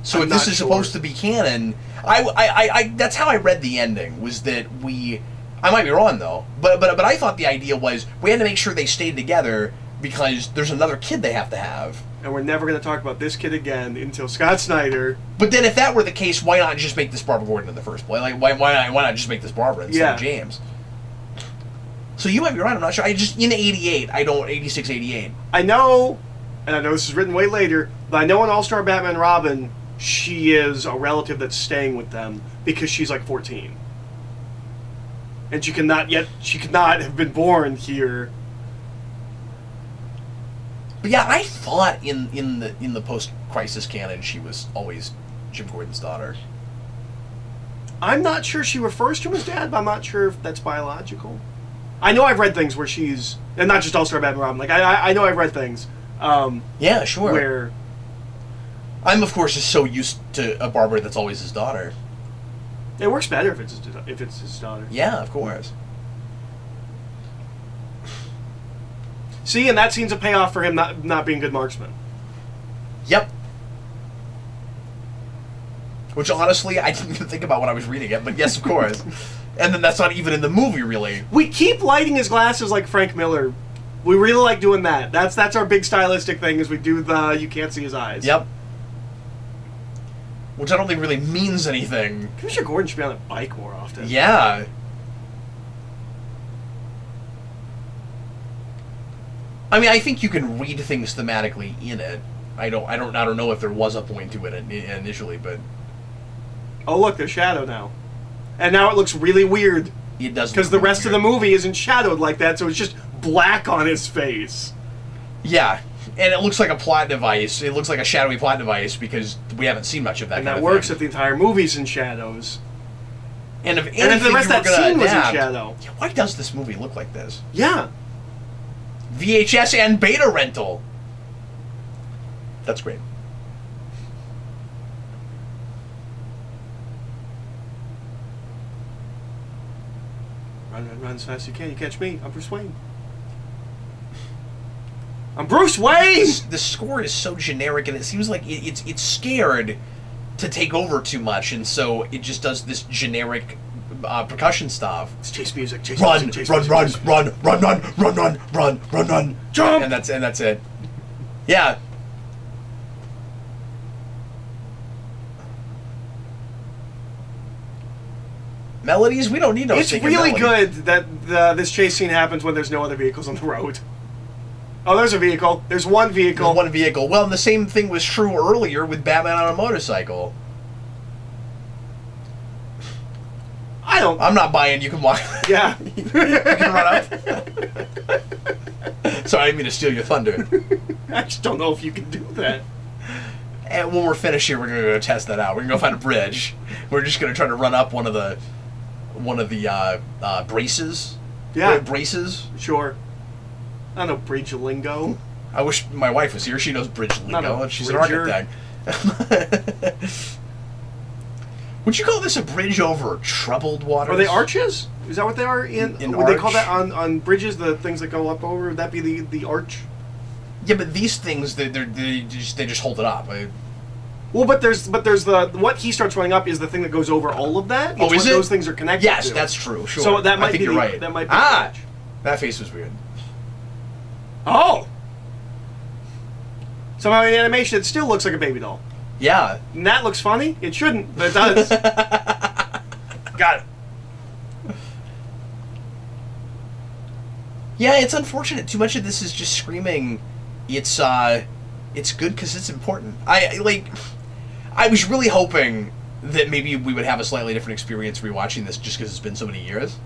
[SPEAKER 1] So if this is supposed to be canon, I that's how I read the ending, was that I might be wrong though, but I thought the idea was we had to make sure they stayed together because there's another kid they have to have.
[SPEAKER 2] And we're never going to talk about this kid again until Scott Snyder.
[SPEAKER 1] But then if that were the case, why not just make this Barbara Gordon in the first place? Like, why not just make this Barbara instead of James? So you might be right, I'm not sure. In 86, 88.
[SPEAKER 2] I know, and I know this is written way later, but I know in All-Star Batman Robin, she is a relative that's staying with them because she's like 14. And she could not have been born here.
[SPEAKER 1] But yeah, I thought in the post-crisis canon she was always Jim Gordon's daughter.
[SPEAKER 2] I'm not sure she refers to him as dad, but I'm not sure if that's biological. I know I've read things where she's, and not just All-Star Batman Robin, like I know I've read things.
[SPEAKER 1] Yeah, sure.
[SPEAKER 2] Where
[SPEAKER 1] I'm, of course, just so used to a Barbara that's always his daughter.
[SPEAKER 2] It works better if it's his daughter.
[SPEAKER 1] Yeah, of course.
[SPEAKER 2] See, and that seems a payoff for him not being a good marksman.
[SPEAKER 1] Yep. Which, honestly, I didn't even think about when I was reading it, but yes, of course. And then that's not even in the movie, really.
[SPEAKER 2] We keep lighting his glasses like Frank Miller. We really like doing that. That's our big stylistic thing, is we do the you can't see his eyes.
[SPEAKER 1] Yep. Which I don't think really means anything.
[SPEAKER 2] Commissioner Gordon should be on a bike more often.
[SPEAKER 1] Yeah. I mean, I think you can read things thematically in it. I don't know if there was a point to it initially, but
[SPEAKER 2] oh look, there's shadow now. And now it looks really weird.
[SPEAKER 1] It does,
[SPEAKER 2] because the rest of the movie isn't shadowed like that, so it's just black on his face.
[SPEAKER 1] Yeah, and it looks like a plot device. It looks like a shadowy plot device because we haven't seen much of that.
[SPEAKER 2] And that works if the entire movie's in shadows.
[SPEAKER 1] And if
[SPEAKER 2] the rest of that scene was in shadow.
[SPEAKER 1] Yeah, why does this movie look like this?
[SPEAKER 2] Yeah.
[SPEAKER 1] VHS and beta rental. That's great.
[SPEAKER 2] Run as fast as you can. You catch me. I'm Bruce Wayne. I'm Bruce Wayne!
[SPEAKER 1] The score is so generic, and it seems like it's scared to take over too much, and so it just does this generic percussion stuff.
[SPEAKER 2] It's chase music. Chase
[SPEAKER 1] run,
[SPEAKER 2] music, chase
[SPEAKER 1] run,
[SPEAKER 2] music,
[SPEAKER 1] run,
[SPEAKER 2] chase
[SPEAKER 1] run, run, run, run, run, run, run, run,
[SPEAKER 2] jump!
[SPEAKER 1] And that's it. Yeah. Melodies? We don't need no
[SPEAKER 2] It's
[SPEAKER 1] singing
[SPEAKER 2] really
[SPEAKER 1] melody.
[SPEAKER 2] good that this chase scene happens when there's no other vehicles on the road. Oh, there's a vehicle. There's one vehicle.
[SPEAKER 1] There's one vehicle. Well, and the same thing was true earlier with Batman on a motorcycle.
[SPEAKER 2] I'm
[SPEAKER 1] not buying you can walk.
[SPEAKER 2] Yeah.
[SPEAKER 1] You can run up. Sorry, I didn't mean to steal your thunder.
[SPEAKER 2] I just don't know if you can do that.
[SPEAKER 1] And when we're finished here, we're gonna go test that out. We're gonna go find a bridge. We're just gonna try to run up one of the braces.
[SPEAKER 2] Yeah,
[SPEAKER 1] braces.
[SPEAKER 2] Sure. I don't know bridge lingo.
[SPEAKER 1] I wish my wife was here. She knows bridge lingo, and she's
[SPEAKER 2] bridger.
[SPEAKER 1] an architect. Would you call this a bridge over troubled waters?
[SPEAKER 2] Are they arches? Is that what they are? Would
[SPEAKER 1] arch?
[SPEAKER 2] they call that on bridges, the things that go up over? Would that be the arch?
[SPEAKER 1] Yeah, but these things they just hold it up.
[SPEAKER 2] Well, but there's the what he starts running up is the thing that goes over all of that. It's
[SPEAKER 1] oh, is
[SPEAKER 2] what
[SPEAKER 1] it?
[SPEAKER 2] Those things are connected.
[SPEAKER 1] Yes,
[SPEAKER 2] to.
[SPEAKER 1] that's true. Sure.
[SPEAKER 2] So that might
[SPEAKER 1] I think
[SPEAKER 2] be
[SPEAKER 1] you're right.
[SPEAKER 2] That might be
[SPEAKER 1] that face was weird.
[SPEAKER 2] Oh. Somehow in animation, it still looks like a baby doll.
[SPEAKER 1] Yeah.
[SPEAKER 2] And that looks funny. It shouldn't, but it does. Got it.
[SPEAKER 1] Yeah, it's unfortunate. Too much of this is just screaming. It's good because it's important. I was really hoping that maybe we would have a slightly different experience rewatching this just because it's been so many years.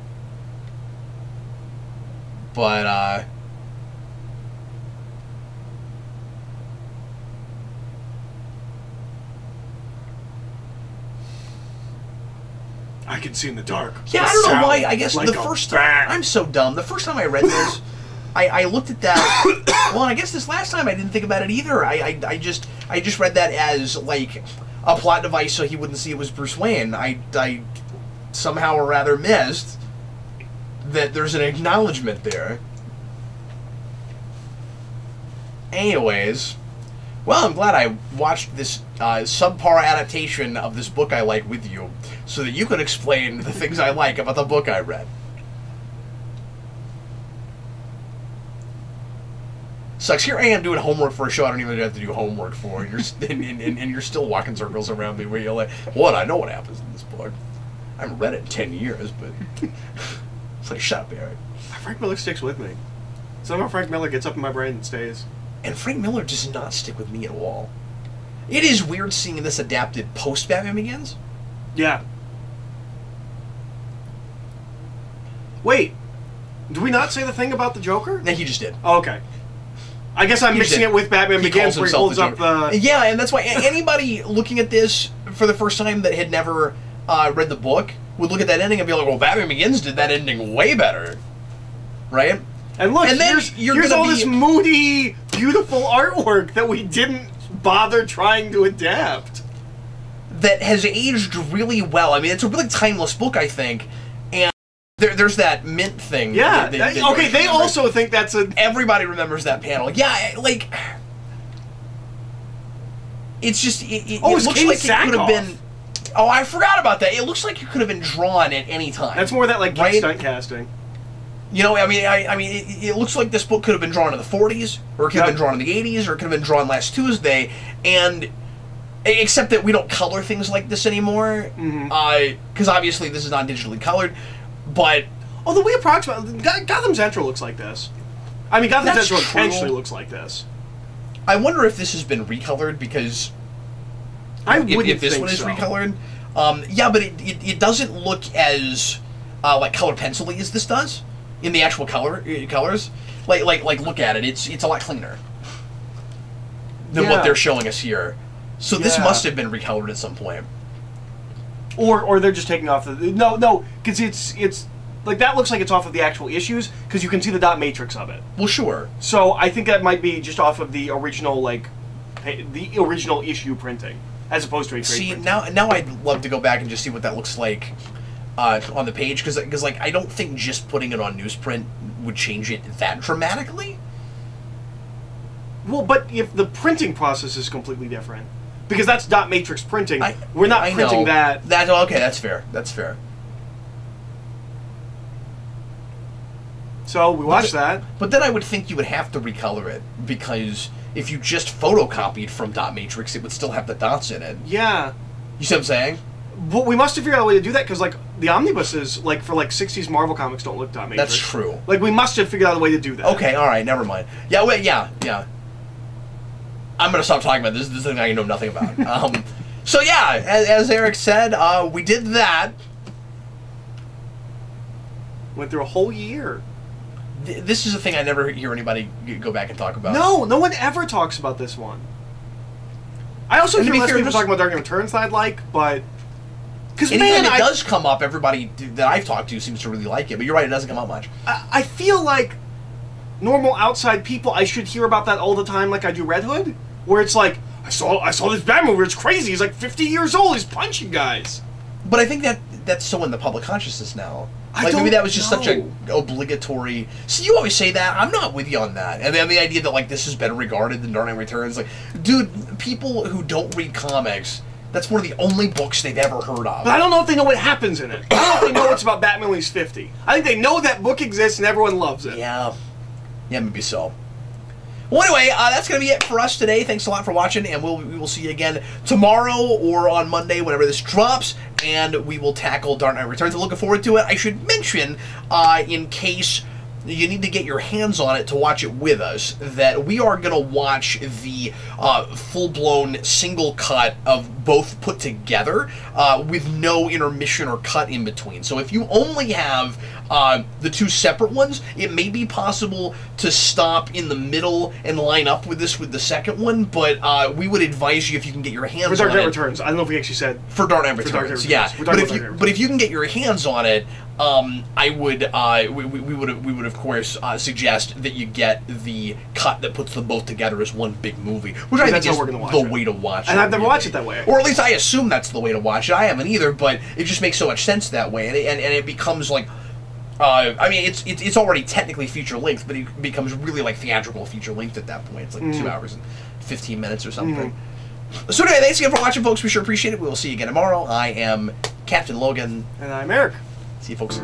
[SPEAKER 1] But
[SPEAKER 2] I can see in the dark.
[SPEAKER 1] yeah, I don't know why. I guess like the first time I'm so dumb. The first time I read this, I looked at that. Well, and I guess this last time I didn't think about it either. I just read that as like a plot device so he wouldn't see it was Bruce Wayne. I somehow or rather missed that there's an acknowledgement there. Anyways, well, I'm glad I watched this subpar adaptation of this book I like with you, so that you could explain the things I like about the book I read. Sucks. Here I am doing homework for a show I don't even have to do homework for, and you're still walking circles around me where you're like, what? I know what happens in this book. I haven't read it in 10 years, but it's like, shut up, Eric.
[SPEAKER 2] Frank Miller sticks with me. Somehow Frank Miller gets up in my brain and stays.
[SPEAKER 1] And Frank Miller does not stick with me at all. It is weird seeing this adapted post-Batman Begins.
[SPEAKER 2] Yeah. Wait. Do we not say the thing about the Joker?
[SPEAKER 1] No, he just did.
[SPEAKER 2] Oh, okay. I guess I'm mixing it with Batman Begins where he holds up the...
[SPEAKER 1] Yeah, and that's why anybody looking at this for the first time that had never read the book would look at that ending and be like, well, Batman Begins did that ending way better. Right?
[SPEAKER 2] And look, here's all this moody, beautiful artwork that we didn't bother trying to adapt.
[SPEAKER 1] That has aged really well. I mean, it's a really timeless book, I think. And there's that mint thing.
[SPEAKER 2] Yeah. Okay, they also think that's a...
[SPEAKER 1] Everybody remembers that panel. Yeah, like... It's just... It looks like it could have been... Oh, I forgot about that. It looks like it could have been drawn at any time.
[SPEAKER 2] That's more that, like, geek stunt casting.
[SPEAKER 1] You know, I mean, it looks like this book could have been drawn in the 40s, or it could have been drawn in the 80s, or it could have been drawn last Tuesday, and except that we don't color things like this anymore, because obviously this is not digitally colored, but...
[SPEAKER 2] Although we approximately... Gotham Central looks like this. I mean, Gotham Central intentionally looks like this.
[SPEAKER 1] I wonder if this has been recolored, because... if this one is recolored. Yeah, but it doesn't look as, like, color pencil-y as this does. In the actual colors, like look at it. It's a lot cleaner than what they're showing us here. So this must have been recolored at some point.
[SPEAKER 2] Or they're just taking off the no, because it's like that looks like it's off of the actual issues because you can see the dot matrix of it.
[SPEAKER 1] Well, sure.
[SPEAKER 2] So I think that might be just off of the original issue printing as opposed to a trade printing.
[SPEAKER 1] now I'd love to go back and just see what that looks like. On the page, because like I don't think just putting it on newsprint would change it that dramatically.
[SPEAKER 2] Well, but if the printing process is completely different, because that's dot matrix printing, we're not printing that.
[SPEAKER 1] Okay, that's fair. That's fair.
[SPEAKER 2] So we watched that.
[SPEAKER 1] But then I would think you would have to recolor it, because if you just photocopied from dot matrix, it would still have the dots in it.
[SPEAKER 2] Yeah.
[SPEAKER 1] You see what I'm saying?
[SPEAKER 2] But we must have figured out a way to do that, because, like, the omnibuses, like, for, like, 60s Marvel comics don't look dot matrix.
[SPEAKER 1] That's true.
[SPEAKER 2] Like, we must have figured out a way to do that.
[SPEAKER 1] Okay, alright, never mind. Yeah, wait, yeah. I'm gonna stop talking about this. This is something I know nothing about. So, yeah, as Eric said, we did that.
[SPEAKER 2] Went through a whole year.
[SPEAKER 1] this is a thing I never hear anybody go back and talk about.
[SPEAKER 2] No one ever talks about this one. I also hear less people talking about Dark Knight Returns than I'd like, but...
[SPEAKER 1] Because, man, it does come up. Everybody that I've talked to seems to really like it, but you're right, it doesn't come up much.
[SPEAKER 2] I feel like normal outside people, I should hear about that all the time like I do Red Hood, where it's like, I saw this Batman movie, it's crazy, he's like 50 years old, he's punching guys.
[SPEAKER 1] But I think that's so in the public consciousness now.
[SPEAKER 2] Like,
[SPEAKER 1] maybe that was just such a obligatory... See, you always say that. I'm not with you on that. And then the idea that, like, this is better regarded than Dark Knight Returns. Like, dude, people who don't read comics, that's one of the only books they've ever heard of.
[SPEAKER 2] But I don't know if they know what happens in it. I don't know if they know it's about Batman when he's 50. I think they know that book exists and everyone loves it.
[SPEAKER 1] Yeah. Yeah, maybe so. Well, anyway, that's going to be it for us today. Thanks a lot for watching, and we will see you again tomorrow or on Monday, whenever this drops, and we will tackle Dark Knight Returns. I'm looking forward to it. I should mention, in case you need to get your hands on it to watch it with us, that we are going to watch the full-blown single cut of both put together with no intermission or cut in between. So if you only have the two separate ones, it may be possible to stop in the middle and line up with this with the second one, but we would advise you, if you can get your hands on it...
[SPEAKER 2] For Dark Knight Returns. I don't know if we actually said...
[SPEAKER 1] For Dark Knight Returns, yeah. But if you can get your hands on it, I would, we would of course suggest that you get the cut that puts them both together as one big movie, which I think is the way to watch it.
[SPEAKER 2] And I've never watched it that way.
[SPEAKER 1] Or at least I assume that's the way to watch it. I haven't either, but it just makes so much sense that way, and it becomes like, I mean, it's already technically feature length, but it becomes really like theatrical feature length at that point. It's like 2 hours and 15 minutes or something. So anyway, thanks again for watching, folks. We sure appreciate it. We will see you again tomorrow. I am Captain Logan.
[SPEAKER 2] And I'm Eric.
[SPEAKER 1] See you, folks.